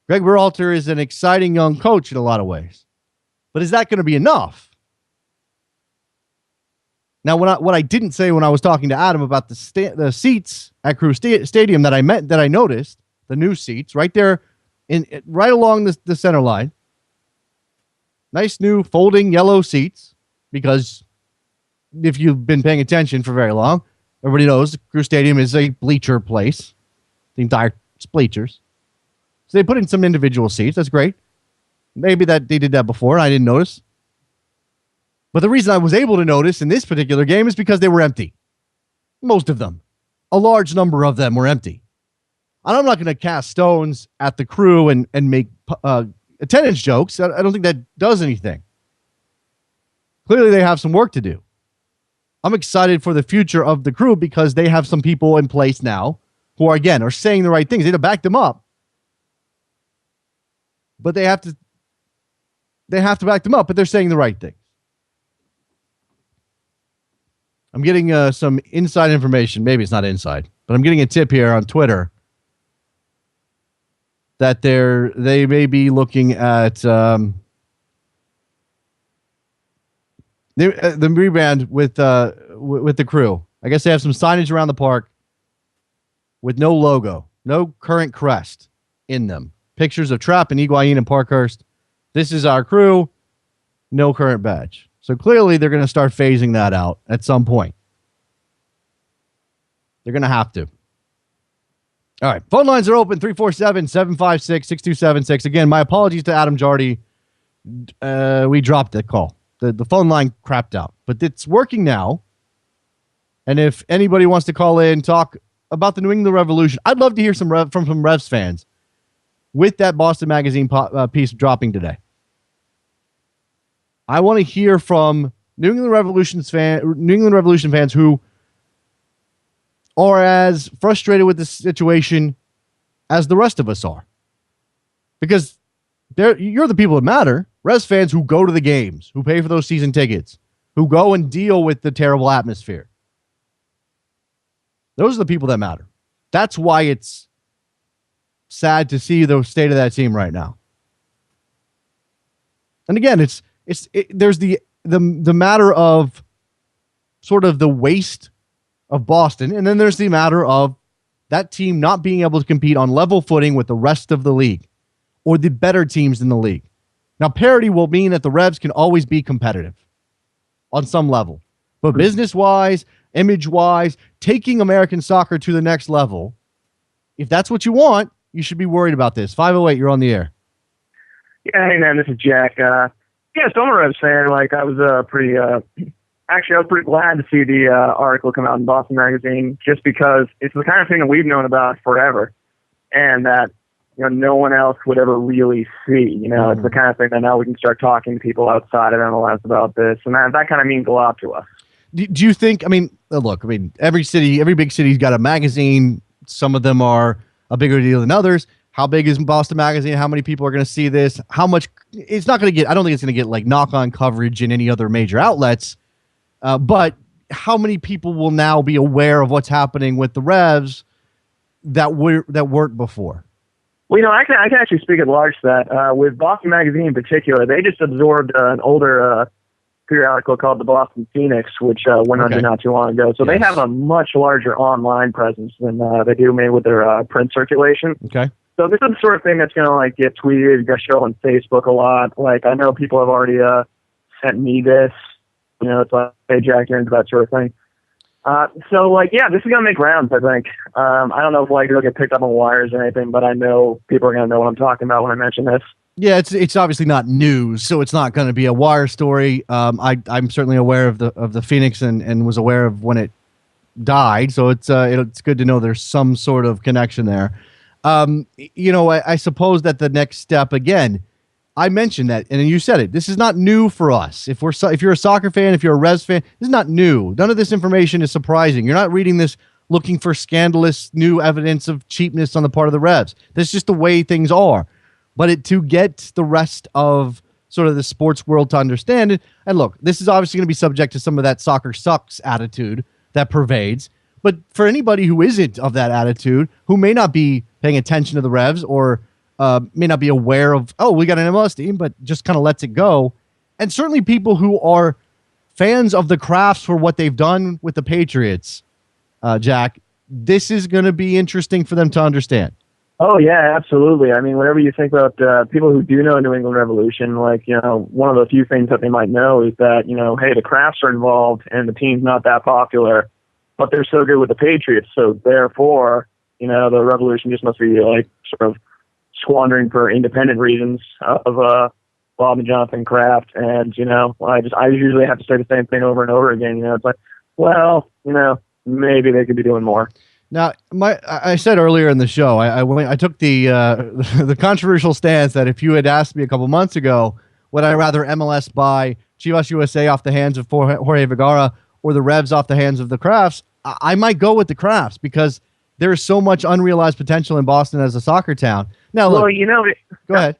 Greg Berhalter is an exciting young coach in a lot of ways. But is that going to be enough? Now, what I didn't say when I was talking to Adam about the seats at Crew Stadium that I noticed, the new seats right there, right along the center line. Nice new folding yellow seats, because if you've been paying attention for very long, everybody knows Crew Stadium is a bleacher place. The entire bleachers. So they put in some individual seats. That's great. Maybe that they did that before. I didn't notice. But the reason I was able to notice in this particular game is because they were empty. Most of them. A large number of them were empty. And I'm not going to cast stones at the Crew and make attendance jokes. I don't think that does anything. Clearly, they have some work to do. I'm excited for the future of the Crew because they have some people in place now who are saying the right things. They had to back them up. But they have to back them up, but they're saying the right things. I'm getting some inside information. Maybe it's not inside, but I'm getting a tip here on Twitter that they may be looking at the rebrand with the Crew. I guess they have some signage around the park with no logo, no current crest in them. Pictures of Trapp and Higuain and Parkhurst. This is our Crew. No current badge. So clearly they're going to start phasing that out at some point. They're going to have to. All right. Phone lines are open. 347-756-6276. Again, my apologies to Adam Jardy. We dropped that call. The phone line crapped out. But it's working now. And if anybody wants to call in, talk about the New England Revolution, I'd love to hear from some Revs fans with that Boston Magazine piece dropping today. I want to hear from New England Revolution fans who are as frustrated with this situation as the rest of us are. Because you're the people that matter. Revs fans who go to the games, who pay for those season tickets, who go and deal with the terrible atmosphere. Those are the people that matter. That's why it's sad to see the state of that team right now. And again, there's the matter of sort of the waste of Boston, and then there's the matter of that team not being able to compete on level footing with the rest of the league or the better teams in the league. Now, parity will mean that the Revs can always be competitive on some level. But business-wise, image-wise, taking American soccer to the next level, if that's what you want, you should be worried about this. 508, you're on the air. Yeah, hey, man, this is Jack. So I'm a Revs fan. Like, I was pretty glad to see the article come out in Boston Magazine, just because it's the kind of thing that we've known about forever, and that no one else would ever really see. It's the kind of thing that now we can start talking to people outside of MLS about this, and that kind of means a lot to us. Do you think? Look, every big city's got a magazine. Some of them are a bigger deal than others. How big is Boston Magazine? How many people are going to see this? How much? It's not going to get. I don't think it's going to get like knock-on coverage in any other major outlets. But how many people will now be aware of what's happening with the Revs that weren't before? Well, I can actually speak at large to that. With Boston Magazine in particular, they just absorbed an older periodical called the Boston Phoenix, which went under not too long ago. So They have a much larger online presence than they do maybe with their print circulation. Okay. So this is the sort of thing that's going to get tweeted, get shown on Facebook a lot. I know people have already sent me this. It's like, hey, Jack, you're into that sort of thing. This is going to make rounds, I think. I don't know if it'll get picked up on wires or anything, but I know people are going to know what I'm talking about when I mention this. Yeah, it's obviously not news, so it's not going to be a wire story. I'm certainly aware of the Phoenix and was aware of when it died, so it's good to know there's some sort of connection there. I suppose that the next step, again, I mentioned that, and you said it. This is not new for us. If you're a soccer fan, if you're a Revs fan, this is not new. None of this information is surprising. You're not reading this looking for scandalous new evidence of cheapness on the part of the Revs. That's just the way things are. But to get the rest of sort of the sports world to understand it, and look, this is obviously going to be subject to some of that soccer sucks attitude that pervades. But for anybody who isn't of that attitude, who may not be paying attention to the Revs or may not be aware of, we got an MLS team, but just kind of lets it go. And certainly people who are fans of the Crafts for what they've done with the Patriots, Jack, this is going to be interesting for them to understand. Oh, yeah, absolutely. Whenever you think about people who do know New England Revolution, one of the few things that they might know is that, hey, the Crafts are involved and the team's not that popular, but they're so good with the Patriots. So therefore, the Revolution just must be sort of squandering for independent reasons of Bob and Jonathan Kraft. And, I usually have to say the same thing over and over again. It's like, well, maybe they could be doing more. Now, I said earlier in the show, I took the controversial stance that if you had asked me a couple months ago, would I rather MLS buy Chivas USA off the hands of Jorge Vergara or the Revs off the hands of the Crafts, I might go with the Crafts because there is so much unrealized potential in Boston as a soccer town. Now, look, go ahead.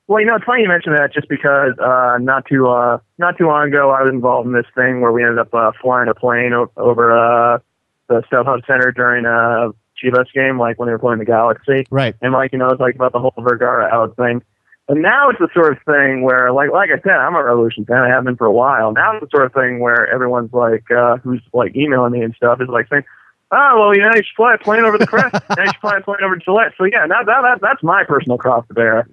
Well, it's funny you mention that just because not too long ago I was involved in this thing where we ended up flying a plane over the StubHub Center during a Chivas game, when they were playing the Galaxy. Right. And it's about the whole Vergara out thing. And now it's the sort of thing where, like I said, I'm a Revolution fan. I have been for a while. Now it's the sort of thing where everyone's who's emailing me and stuff is saying, oh, well, you should fly a plane over the Crest. Now you should fly a plane over Gillette. So, yeah, that's my personal cross to bear.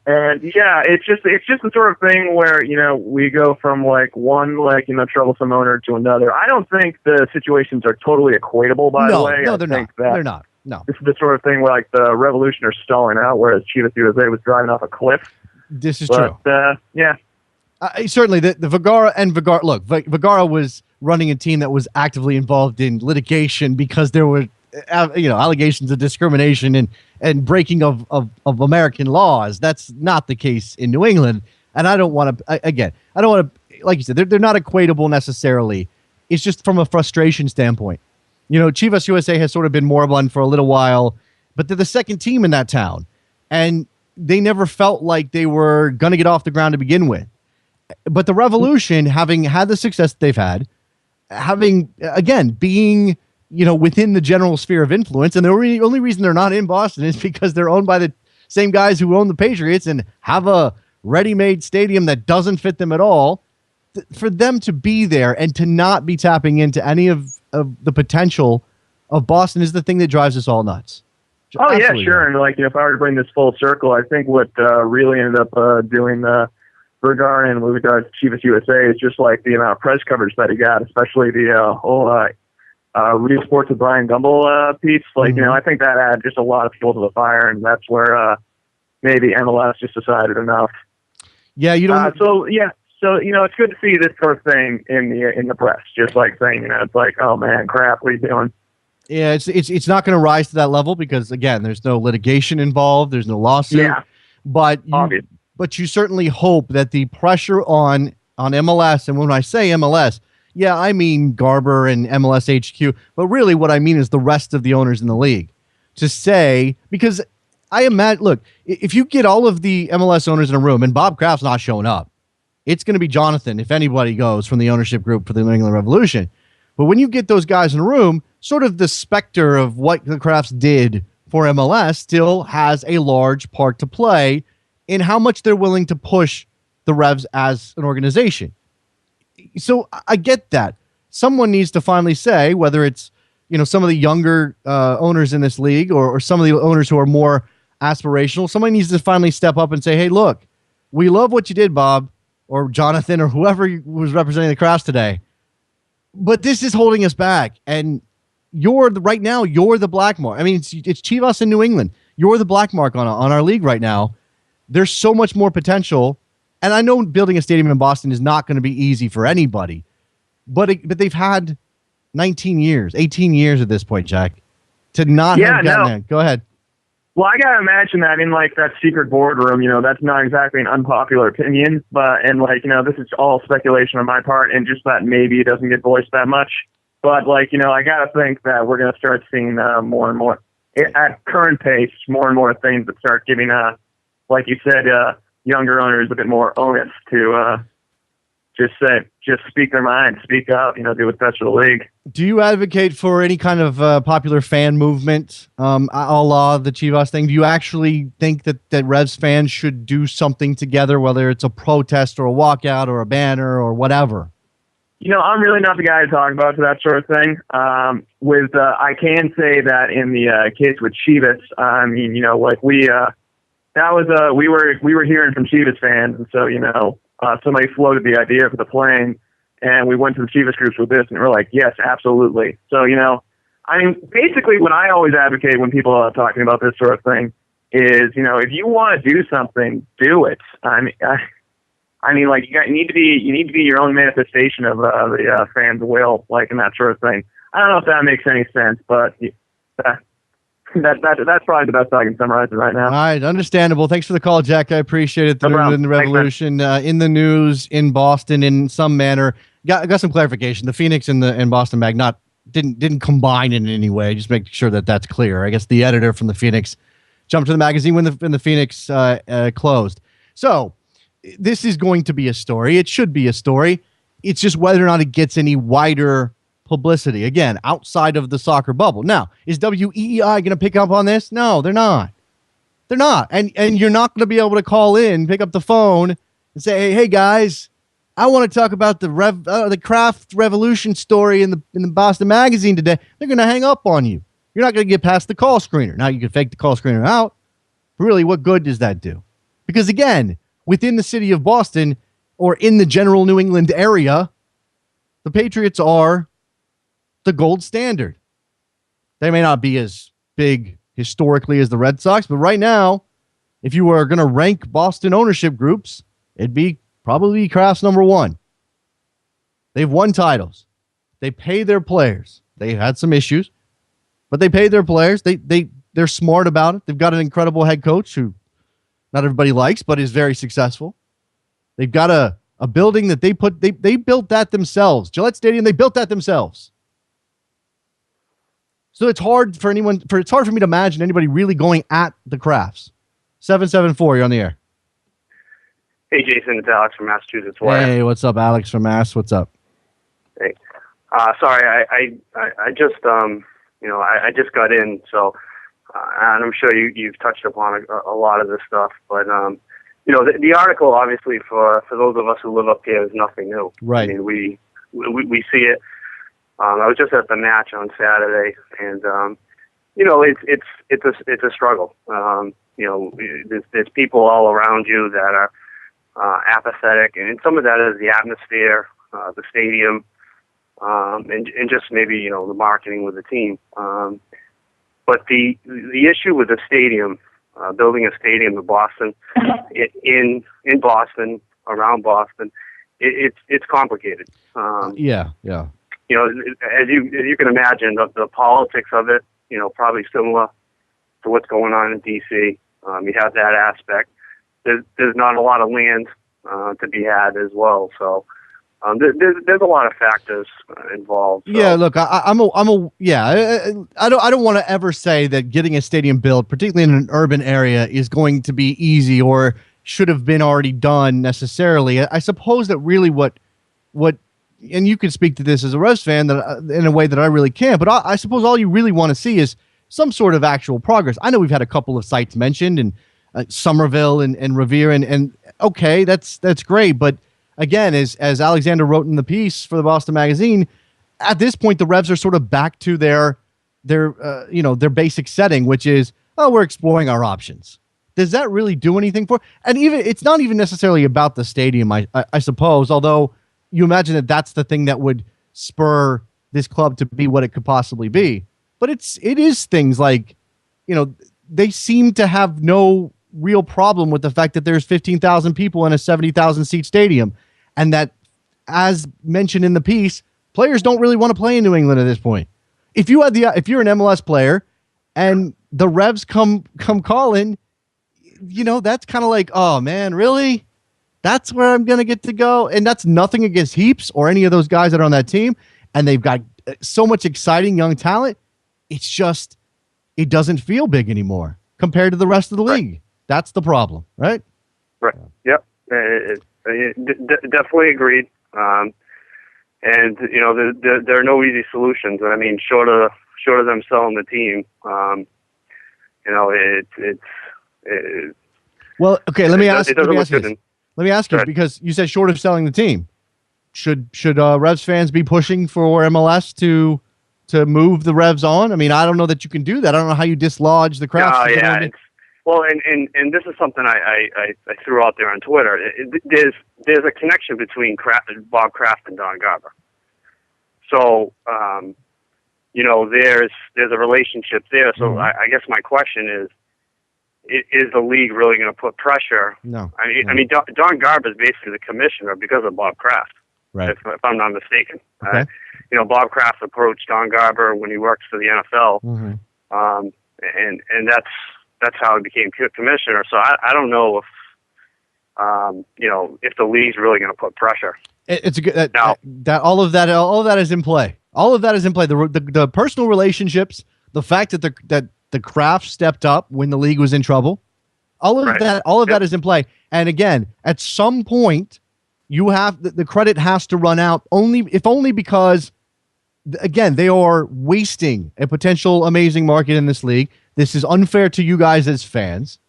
And, yeah, it's just the sort of thing where, we go from, one, troublesome owner to another. I don't think the situations are totally equatable, by the way. No, they're not. They're not. No. This is the sort of thing where, the Revolution are stalling out, whereas Chivas USA was driving off a cliff. This is true. Yeah. Certainly, the Vergara and Vergara. Look, Vergara was running a team that was actively involved in litigation because there were, allegations of discrimination and breaking of American laws. That's not the case in New England. And I don't want to. I don't want to. Like you said, they're not equatable necessarily. It's just from a frustration standpoint. You know, Chivas USA has sort of been moribund for a little while, but they're the second team in that town. And they never felt like they were going to get off the ground to begin with. But the Revolution, having had the success they've had, having, again, being, you know, within the general sphere of influence, and the only reason they're not in Boston is because they're owned by the same guys who own the Patriots and have a ready-made stadium that doesn't fit them at all. For them to be there and to not be tapping into any of the potential of Boston is the thing that drives us all nuts. Oh, Absolutely. yeah, sure. And like, if I were to bring this full circle, I think what really ended up doing regarding with regards to Chivas USA is just like the amount of press coverage that he got, especially the whole Real Sports with Brian Gumbel piece. Like, you know, I think that added just a lot of fuel to the fire, and that's where maybe MLS just decided enough. Yeah, you don't. So, you know, it's good to see this sort of thing in the press, just like saying, you know, it's like, oh man, crap, what are you doing? Yeah, it's not going to rise to that level because, again, there's no litigation involved, there's no lawsuit. Yeah, but you certainly hope that the pressure on MLS, and when I say MLS, yeah, I mean Garber and MLS HQ, but really what I mean is the rest of the owners in the league, to say, because I imagine, look, if you get all of the MLS owners in a room and Bob Kraft's not showing up, it's going to be Jonathan, if anybody goes from the ownership group for the New England Revolution. But when you get those guys in a room, sort of the specter of what the Krafts did for MLS still has a large part to play in how much they're willing to push the Revs as an organization. So I get that. Someone needs to finally say, whether it's, you know, some of the younger owners in this league or some of the owners who are more aspirational, somebody needs to finally step up and say, hey, look, we love what you did, Bob, or Jonathan, or whoever was representing the Krafts today. But this is holding us back. And right now, you're the black mark. I mean, it's Chivas in New England. You're the black mark on our league right now. There's so much more potential. And I know building a stadium in Boston is not going to be easy for anybody. But they've had 18 years at this point, Jack, to not have gotten there. Go ahead. Well, I gotta imagine that in like that secret boardroom, you know, that's not exactly an unpopular opinion, and like, you know, this is all speculation on my part, and just that maybe it doesn't get voiced that much. But like, you know, I gotta think that we're gonna start seeing more and more at current pace, more and more things that start giving, like you said, younger owners a bit more onus to just speak their mind, speak up, you know, do what's best for the league. Do you advocate for any kind of popular fan movement, a la the Chivas thing? Do you actually think that Revs fans should do something together, whether it's a protest or a walkout or a banner or whatever? You know, I'm really not the guy to talk about that sort of thing. I can say that in the case with Chivas, I mean, you know, like we were hearing from Chivas fans, and so, you know, somebody floated the idea for the plane, and we went to the Chivas groups with this, and we're like, yes, absolutely. So, you know, I mean, basically what I always advocate when people are talking about this sort of thing is, you know, if you want to do something, do it. I mean, like, you need to be your own manifestation of the fans' will, like, and that sort of thing. I don't know if that makes any sense, but that's probably the best I can summarize it right now. All right, understandable. Thanks for the call, Jack. I appreciate it. No The Revolution in the news in Boston in some manner. Got some clarification. The Phoenix and Boston Mag didn't combine in any way. Just make sure that's clear. I guess the editor from the Phoenix jumped to the magazine when the Phoenix closed. So this is going to be a story. It should be a story. It's just whether or not it gets any wider publicity, again, outside of the soccer bubble. Now, is WEEI going to pick up on this? No, they're not. They're not. And you're not going to be able to call in, pick up the phone, and say, hey guys, I want to talk about the Kraft Revolution story in the Boston Magazine today. They're going to hang up on you. You're not going to get past the call screener. Now, you can fake the call screener out. But really, what good does that do? Because again, within the city of Boston or in the general New England area, the Patriots are the gold standard. They may not be as big historically as the Red Sox, but right now, if you were going to rank Boston ownership groups, it'd be probably Kraft's number one. They've won titles. They pay their players. They had some issues, but they pay their players. They're smart about it. They've got an incredible head coach who not everybody likes, but is very successful. They've got a a building that they built that themselves. Gillette Stadium, they built that themselves. So it's hard for me to imagine anybody really going at the Crafts. 774, you're on the air. Hey, Jason, it's Alex from Massachusetts. Hey, what's up, Alex from Mass? What's up? Hey, sorry, I just I just got in, so and I'm sure you've touched upon a lot of this stuff, but the article obviously for those of us who live up here is nothing new. Right. I mean, we see it. I was just at the match on Saturday, and it's a struggle. There's people all around you that are apathetic, and some of that is the atmosphere, the stadium, and just maybe the marketing with the team. But the issue with the stadium, building a stadium in Boston, in Boston, around Boston, it's complicated. Yeah. As you can imagine, the politics of it, probably similar to what's going on in D.C. You have that aspect. There's not a lot of land to be had as well, so there's a lot of factors involved. So. Yeah, look, I don't want to ever say that getting a stadium built, particularly in an urban area, is going to be easy or should have been already done necessarily. I suppose that really what and you can speak to this as a Revs fan that in a way that I really can't, but I suppose all you really want to see is some sort of actual progress. I know we've had a couple of sites mentioned, and Somerville and Revere, and okay, that's great, but again, as Alexander wrote in the piece for the Boston Magazine, at this point the Revs are sort of back to their basic setting, which is, we're exploring our options. Does that really do anything for? And even it's not even necessarily about the stadium, I suppose, although you imagine that that's the thing that would spur this club to be what it could possibly be. But it is things like, they seem to have no real problem with the fact that there's 15,000 people in a 70,000 seat stadium, and that, as mentioned in the piece, players don't really want to play in New England at this point. If you're an MLS player and the Revs come calling, that's kind of like, oh man, really? That's where I'm going to get to go. And that's nothing against Heaps or any of those guys that are on that team. And they've got so much exciting young talent. It's just, it doesn't feel big anymore compared to the rest of the league. That's the problem, right? Right. Yep. Definitely agreed. And there are no easy solutions. I mean, short of them selling the team, well, okay. Let me ask you, Right. because you said short of selling the team, should Revs fans be pushing for MLS to move the Revs on? I mean, I don't know that you can do that. I don't know how you dislodge the Crafts. Well, and this is something I threw out there on Twitter. There's a connection between Bob Kraft and Don Garber. So, there's a relationship there. So I guess my question is the league really going to put pressure? No. I mean, Don Garber is basically the commissioner because of Bob Kraft. Right. If I'm not mistaken. Okay. Bob Kraft approached Don Garber when he worked for the NFL. Mm-hmm. And that's how he became commissioner. So I don't know if the league's really going to put pressure. It's a good that all of that is in play. All of that is in play. The personal relationships, the fact that the Crafts stepped up when the league was in trouble. All of that is in play. And again, at some point, you have the credit has to run out only because, again, they are wasting a potential amazing market in this league. This is unfair to you guys as fans.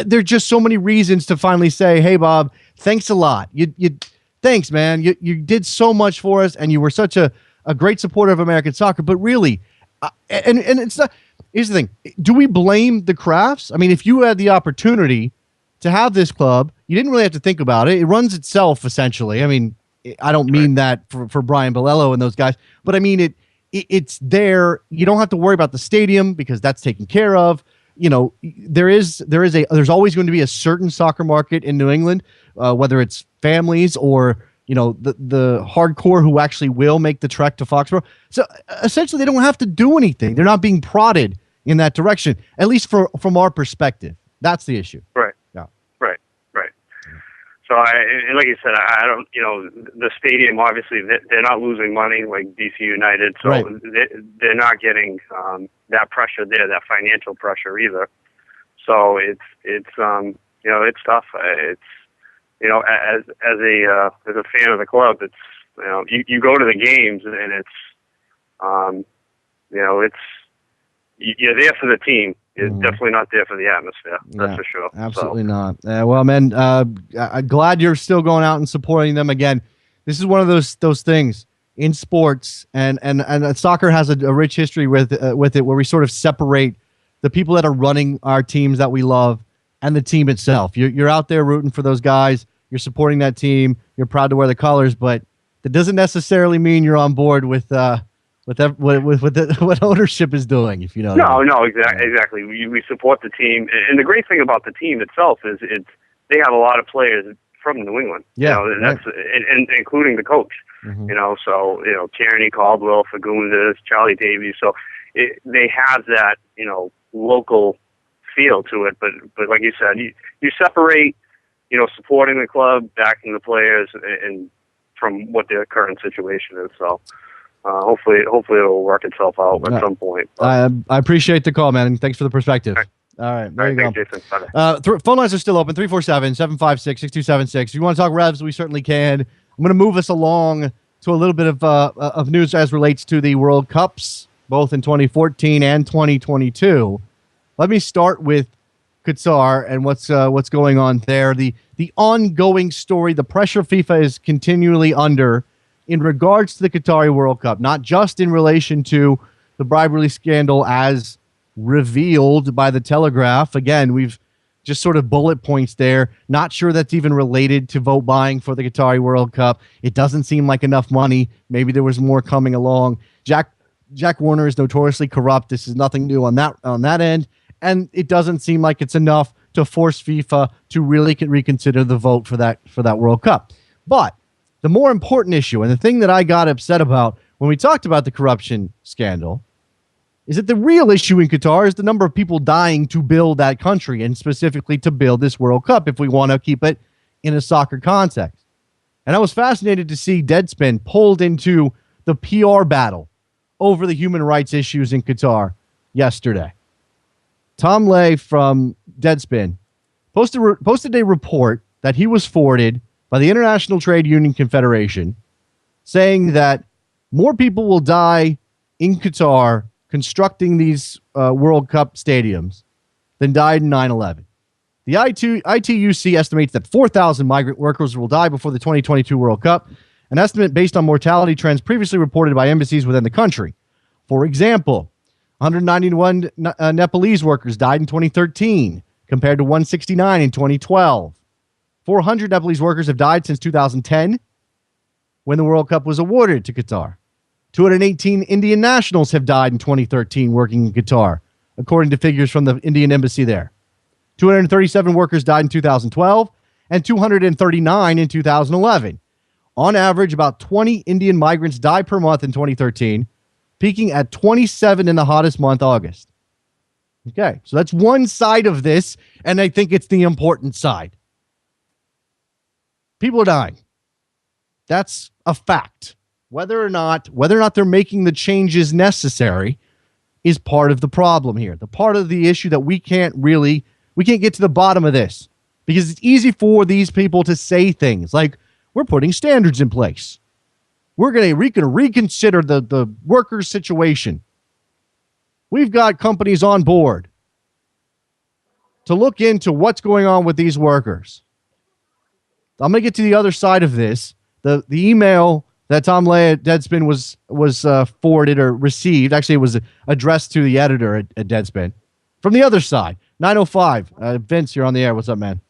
There are just so many reasons to finally say, "Hey, Bob, thanks a lot. Thanks, man. You did so much for us, and you were such a great supporter of American soccer." But really, and it's not. Here's the thing: do we blame the Crafts? I mean, if you had the opportunity to have this club, you didn't really have to think about it. It runs itself, essentially. I mean, I don't mean that for Brian Bilello and those guys, but I mean it's there. You don't have to worry about the stadium because that's taken care of. There's always going to be a certain soccer market in New England, whether it's families or the hardcore who actually will make the trek to Foxborough. So essentially, they don't have to do anything. They're not being prodded in that direction, at least from our perspective. That's the issue. Right. Yeah. Right. So and like you said, I don't, the stadium, obviously they're not losing money like DC United. So Right. they're not getting, that pressure there, that financial pressure either. So it's tough. It's, as a fan of the club, it's, you go to the games and it's, you're there for the team. You're definitely not there for the atmosphere. That's for sure. Absolutely not. Well, man, I'm glad you're still going out and supporting them again. This is one of those things in sports, and soccer has a rich history with it, where we sort of separate the people that are running our teams that we love and the team itself. You're out there rooting for those guys. You're supporting that team. You're proud to wear the colors, but that doesn't necessarily mean you're on board with what ownership is doing, if you know. No, exactly. We support the team, and the great thing about the team itself is they have a lot of players from New England. Yeah, that's and including the coach. So Tierney, Caldwell, Fagundes, Charlie Davies. So they have that local feel to it. But like you said, you separate supporting the club, backing the players, and from what their current situation is. So. Hopefully it'll work itself out at some point. I appreciate the call, man, and thanks for the perspective. All right, there you go. Thanks, Jason. Phone lines are still open, 347-756-6276. If you want to talk Revs, we certainly can. I'm going to move us along to a little bit of news as relates to the World Cups, both in 2014 and 2022. Let me start with Qatar and what's going on there. The ongoing story, the pressure FIFA is continually under in regards to the Qatari World Cup, not just in relation to the bribery scandal as revealed by the Telegraph. Again, we've just sort of bullet points there. Not sure that's even related to vote buying for the Qatari World Cup. It doesn't seem like enough money. Maybe there was more coming along. Jack Warner is notoriously corrupt. This is nothing new on that end. And it doesn't seem like it's enough to force FIFA to really reconsider the vote for that World Cup. But the more important issue, and the thing that I got upset about when we talked about the corruption scandal, is that the real issue in Qatar is the number of people dying to build that country, and specifically to build this World Cup, if we want to keep it in a soccer context. And I was fascinated to see Deadspin pulled into the PR battle over the human rights issues in Qatar yesterday. Tom Lay from Deadspin posted a report that he was forwarded by the International Trade Union Confederation, saying that more people will die in Qatar constructing these World Cup stadiums than died in 9/11. The ITUC estimates that 4,000 migrant workers will die before the 2022 World Cup, an estimate based on mortality trends previously reported by embassies within the country. For example, 191 Nepalese workers died in 2013, compared to 169 in 2012. 400 Nepalese workers have died since 2010, when the World Cup was awarded to Qatar. 218 Indian nationals have died in 2013 working in Qatar, according to figures from the Indian embassy there. 237 workers died in 2012 and 239 in 2011. On average, about 20 Indian migrants die per month in 2013, peaking at 27 in the hottest month, August. Okay, so that's one side of this, and I think it's the important side. People are dying. That's a fact. Whether or not they're making the changes necessary is part of the problem here. The part of the issue that we can't get to the bottom of this, because it's easy for these people to say things like, we're putting standards in place. We're going to reconsider the workers' situation. We've got companies on board to look into what's going on with these workers. I'm going to get to the other side of this. The email that Tom Lay at Deadspin was forwarded or received. Actually, it was addressed to the editor at Deadspin. From the other side, 905. Vince, you're on the air. What's up, man?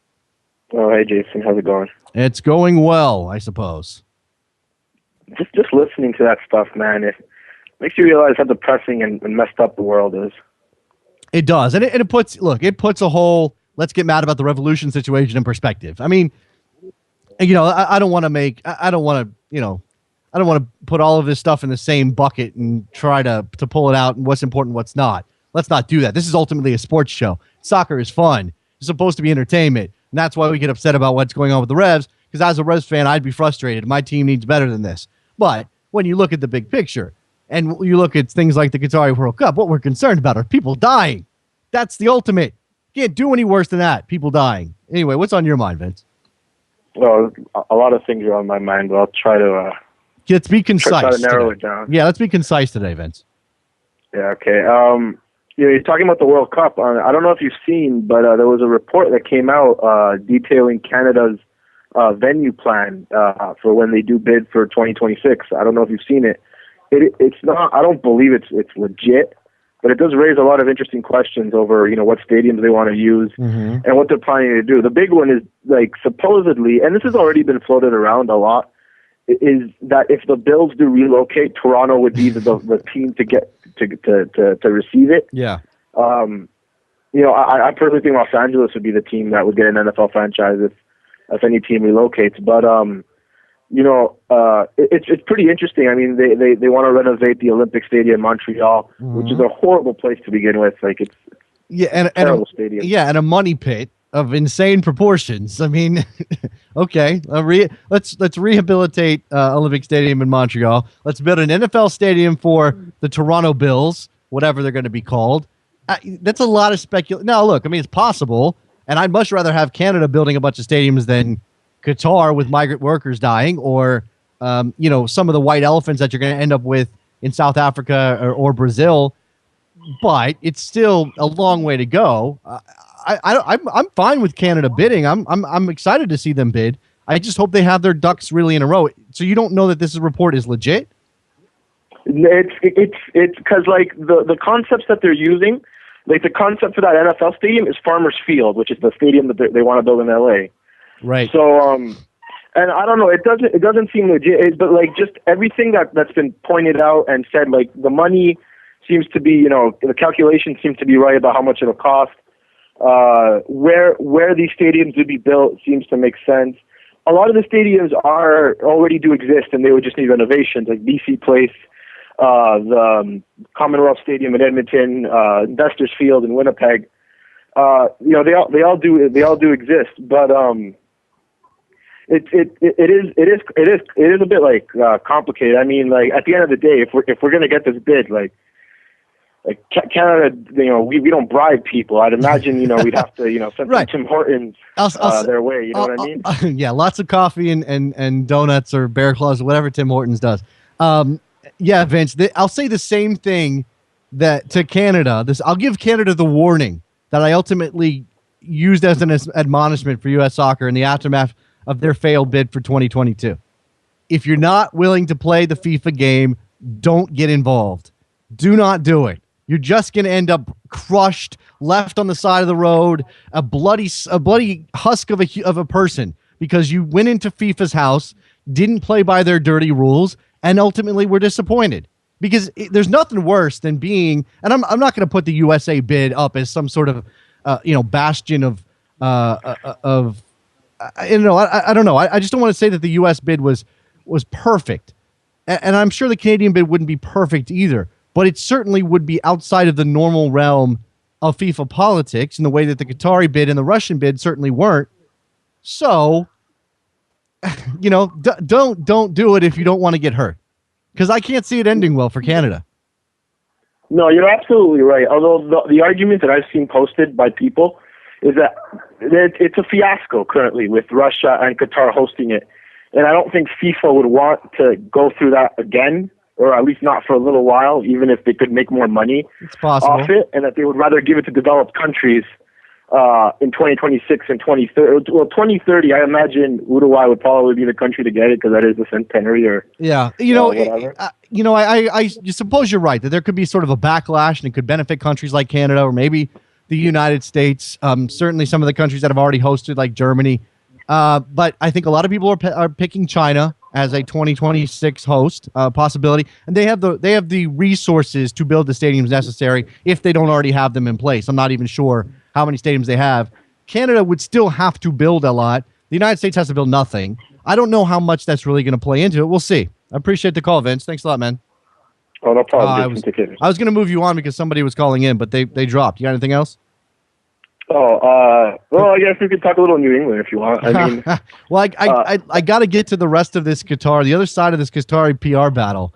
Oh, hey, Jason. How's it going? It's going well, I suppose. Just listening to that stuff, man, it makes you realize how depressing and messed up the world is. It does. And it puts a whole let's get mad about the revolution situation in perspective. I mean, I don't want to put all of this stuff in the same bucket and try to pull it out and what's important, what's not. Let's not do that. This is ultimately a sports show. Soccer is fun. It's supposed to be entertainment. And that's why we get upset about what's going on with the Revs, because as a Revs fan, I'd be frustrated. My team needs better than this. But when you look at the big picture and you look at things like the Qatari World Cup, what we're concerned about are people dying. That's the ultimate. Can't do any worse than that, people dying. Anyway, what's on your mind, Vince? Well, a lot of things are on my mind, but I'll try to Let's be concise. try to narrow today. it down. Yeah, let's be concise today, Vince. Yeah, okay. You're talking about the World Cup. I don't know if you've seen, but there was a report that came out detailing Canada's venue plan for when they do bid for 2026. I don't know if you've seen it. It's not. I don't believe it's legit, but it does raise a lot of interesting questions over what stadiums they want to use and what they're planning to do. The big one is supposedly, and this has already been floated around a lot, is that if the Bills do relocate, Toronto would be the team to get to receive it. Yeah. I personally think Los Angeles would be the team that would get an NFL franchise if any team relocates. But it's pretty interesting. I mean, they want to renovate the Olympic Stadium in Montreal, which is a horrible place to begin with. It's and a terrible stadium. Yeah, and a money pit of insane proportions. I mean, okay, let's rehabilitate Olympic Stadium in Montreal. Let's build an NFL stadium for the Toronto Bills, whatever they're going to be called. That's a lot of speculation. Now, look, I mean, it's possible, and I'd much rather have Canada building a bunch of stadiums than Qatar with migrant workers dying, or some of the white elephants that you're going to end up with in South Africa or Brazil. But it's still a long way to go. I'm fine with Canada bidding. I'm excited to see them bid. I just hope they have their ducks really in a row. So you don't know that this report is legit? It's because the concepts that they're using, the concept for that NFL stadium is Farmers Field, which is the stadium that they want to build in LA. Right. So and I don't know, it doesn't seem legit, but just everything that's been pointed out and said, the money seems to be, the calculations seem to be right about how much it'll cost. Where these stadiums would be built seems to make sense. A lot of the stadiums already do exist, and they would just need renovations, like BC Place, the Commonwealth Stadium in Edmonton, Investors Field in Winnipeg. They all do exist, but it is a bit complicated. I mean, at the end of the day, if we're gonna get this bid, Canada, we don't bribe people. I'd imagine, we'd have to, send some Tim Hortons their way. You know what I mean? Yeah, lots of coffee and donuts or bear claws, whatever Tim Hortons does. Yeah, Vince, I'll say the same thing to Canada. I'll give Canada the warning that I ultimately used as an admonishment for U.S. soccer in the aftermath of their failed bid for 2022. If you're not willing to play the FIFA game, don't get involved. Do not do it. You're just going to end up crushed, left on the side of the road, a bloody husk of a person, because you went into FIFA's house, didn't play by their dirty rules, and ultimately were disappointed. Because there's nothing worse than being, and I'm not going to put the USA bid up as some sort of bastion of I don't know. I just don't want to say that the U.S. bid was perfect, and I'm sure the Canadian bid wouldn't be perfect either. But it certainly would be outside of the normal realm of FIFA politics in the way that the Qatari bid and the Russian bid certainly weren't. So, don't do it if you don't want to get hurt, because I can't see it ending well for Canada. No, you're absolutely right. Although the argument that I've seen posted by people is that it's a fiasco currently with Russia and Qatar hosting it. And I don't think FIFA would want to go through that again, or at least not for a little while, even if they could make more money off it, and that they would rather give it to developed countries in 2026 and 2030. Well, 2030, I imagine Uruguay would probably be the country to get it because that is the centenary or whatever. I suppose you're right that there could be sort of a backlash, and it could benefit countries like Canada or maybe the United States. Certainly some of the countries that have already hosted, like Germany. But I think a lot of people are picking China as a 2026 host possibility, and they have the resources to build the stadiums necessary if they don't already have them in place. I'm not even sure how many stadiums they have. Canada would still have to build a lot. The United States has to build nothing. I don't know how much that's really going to play into it. We'll see. I appreciate the call, Vince. Thanks a lot, man. Oh, no problem. I was going to move you on because somebody was calling in, but they dropped. You got anything else? Well, I guess we could talk a little New England if you want. I mean, well, I got to get to the rest of this Qatar, the other side of this Qatari PR battle,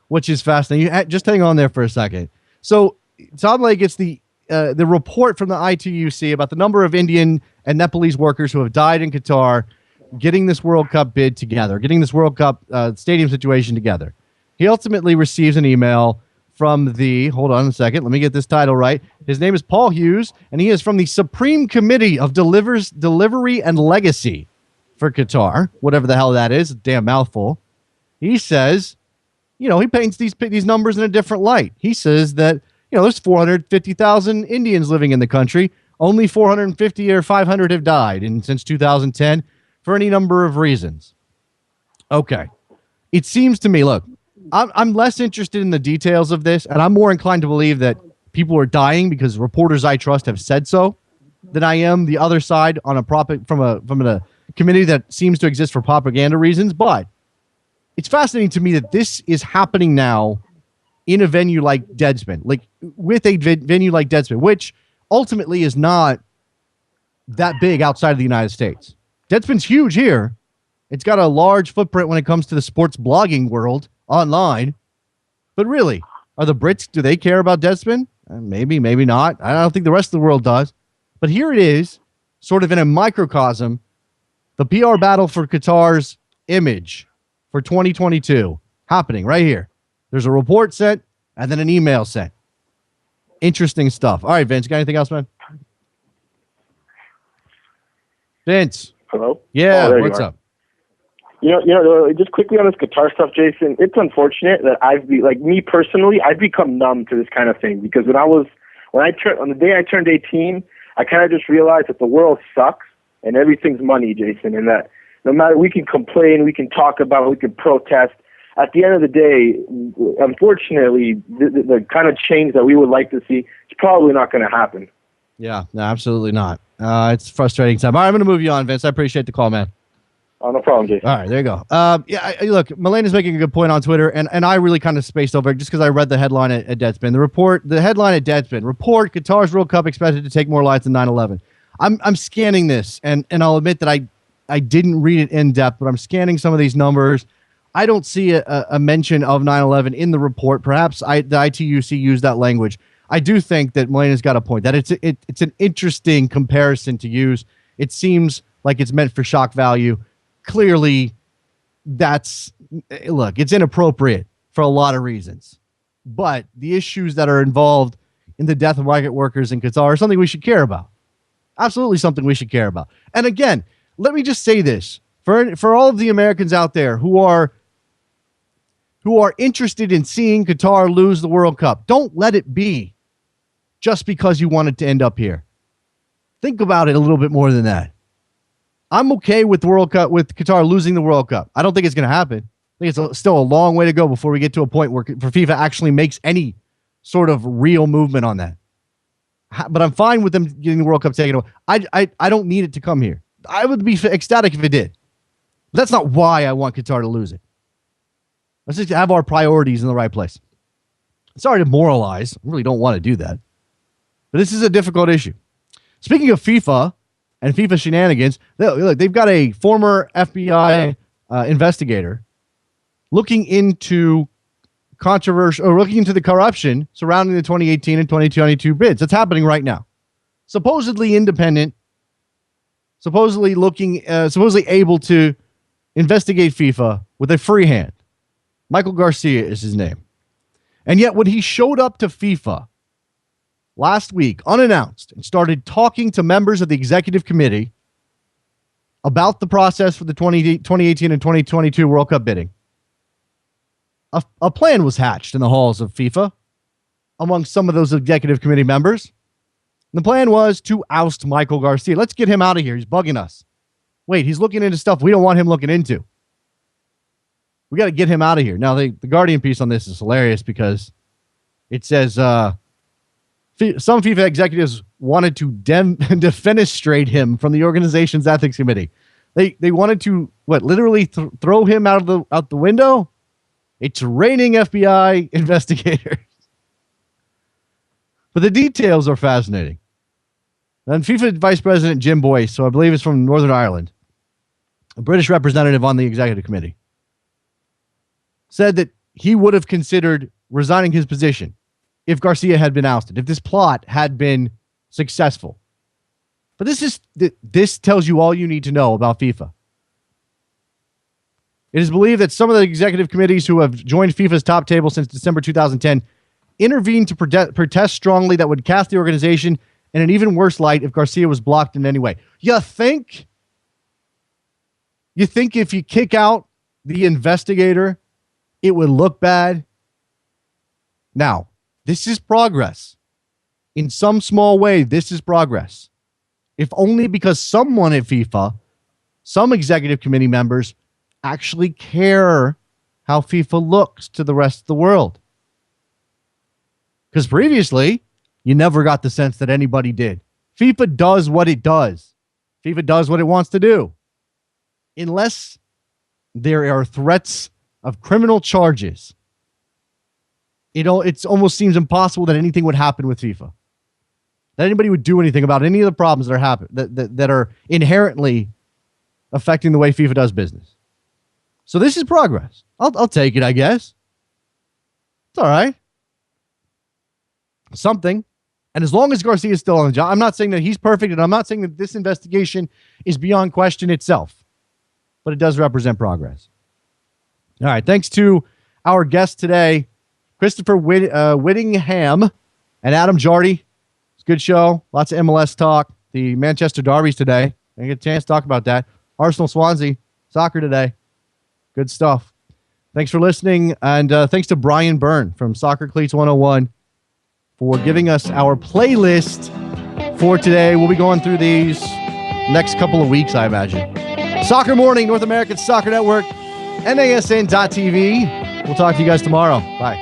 which is fascinating. Just hang on there for a second. So, Tom Lake gets the report from the ITUC about the number of Indian and Nepalese workers who have died in Qatar getting this World Cup bid together, getting this World Cup stadium situation together. He ultimately receives an email from hold on a second, let me get this title right. His name is Paul Hughes, and he is from the Supreme Committee of Delivery and Legacy for Qatar, whatever the hell that is, a damn mouthful. He says, he paints these numbers in a different light. He says that, there's 450,000 Indians living in the country. Only 450 or 500 have died since 2010 for any number of reasons. Okay. It seems to me, look, I'm less interested in the details of this, and I'm more inclined to believe that people are dying because reporters I trust have said so than I am the other side on from a committee that seems to exist for propaganda reasons. But it's fascinating to me that this is happening now in a venue like Deadspin, like with a venue like Deadspin, which ultimately is not that big outside of the United States. Deadspin's huge here. It's got a large footprint when it comes to the sports blogging world online. But really, are the Brits, do they care about Deadspin? Maybe, maybe not. I don't think the rest of the world does. But here it is, sort of in a microcosm, the PR battle for Qatar's image for 2022 happening right here. There's a report sent and then an email sent. Interesting stuff. All right, Vince, got anything else, man? Vince. Hello? Yeah, what's up? Just quickly on this guitar stuff, Jason, it's unfortunate that me personally, I've become numb to this kind of thing because on the day I turned 18, I kind of just realized that the world sucks and everything's money, Jason, and that no matter, we can complain, we can talk about it, we can protest. At the end of the day, unfortunately, the kind of change that we would like to see is probably not going to happen. Yeah, no, absolutely not. It's a frustrating time. All right, I'm going to move you on, Vince. I appreciate the call, man. Oh, no problem, Jason. All right, there you go. Look, Melena's making a good point on Twitter, and I really kind of spaced over it just because I read the headline at Deadspin. The headline at Deadspin, report Qatar's World Cup expected to take more lives than 9/11. I'm scanning this, and I'll admit that I didn't read it in depth, but I'm scanning some of these numbers. I don't see a mention of 9/11 in the report. Perhaps the ITUC used that language. I do think that Melena's got a point, that it's an interesting comparison to use. It seems like it's meant for shock value. Clearly, it's inappropriate for a lot of reasons. But the issues that are involved in the death of migrant workers in Qatar are something we should care about. Absolutely something we should care about. And again, let me just say this. For all of the Americans out there who are interested in seeing Qatar lose the World Cup, don't let it be just because you want it to end up here. Think about it a little bit more than that. I'm okay with the World Cup, with Qatar losing the World Cup. I don't think it's going to happen. I think it's still a long way to go before we get to a point where FIFA actually makes any sort of real movement on that. But I'm fine with them getting the World Cup taken away. I don't need it to come here. I would be ecstatic if it did. But that's not why I want Qatar to lose it. Let's just have our priorities in the right place. Sorry to moralize. I really don't want to do that. But this is a difficult issue. Speaking of FIFA and FIFA shenanigans, they've got a former FBI investigator looking into looking into the corruption surrounding the 2018 and 2022 bids. That's happening right now. Supposedly independent, supposedly able to investigate FIFA with a free hand. Michael Garcia is his name. And yet when he showed up to FIFA last week, unannounced, and started talking to members of the executive committee about the process for the 2018 and 2022 World Cup bidding, a plan was hatched in the halls of FIFA among some of those executive committee members. And the plan was to oust Michael Garcia. Let's get him out of here. He's bugging us. Wait, he's looking into stuff we don't want him looking into. We got to get him out of here. Now, the Guardian piece on this is hilarious because it says some FIFA executives wanted to defenestrate him from the organization's ethics committee. They wanted to, literally throw him out the window? It's raining FBI investigators. But the details are fascinating. Then FIFA Vice President Jim Boyce, so I believe it's from Northern Ireland, a British representative on the executive committee, said that he would have considered resigning his position if Garcia had been ousted, if this plot had been successful. But this tells you all you need to know about FIFA. It is believed that some of the executive committees who have joined FIFA's top table since December 2010 intervened to protest strongly that would cast the organization in an even worse light if Garcia was blocked in any way. You think if you kick out the investigator, it would look bad? Now, this is progress. In some small way, this is progress. If only because someone at FIFA, some executive committee members, actually care how FIFA looks to the rest of the world. Because previously, you never got the sense that anybody did. FIFA does what it does. FIFA does what it wants to do. Unless there are threats of criminal charges, it almost seems impossible that anything would happen with FIFA. That anybody would do anything about any of the problems that are that are inherently affecting the way FIFA does business. So this is progress. I'll take it, I guess. It's all right. Something. And as long as Garcia is still on the job, I'm not saying that he's perfect, and I'm not saying that this investigation is beyond question itself, but it does represent progress. All right. Thanks to our guests today, Christopher Whittingham and Adam Jardy. It's a good show. Lots of MLS talk. The Manchester Derbies today. I get a chance to talk about that. Arsenal Swansea. Soccer today. Good stuff. Thanks for listening. And thanks to Brian Byrne from Soccer Cleats 101 for giving us our playlist for today. We'll be going through these next couple of weeks, I imagine. Soccer Morning, North American Soccer Network, NASN.TV. We'll talk to you guys tomorrow. Bye.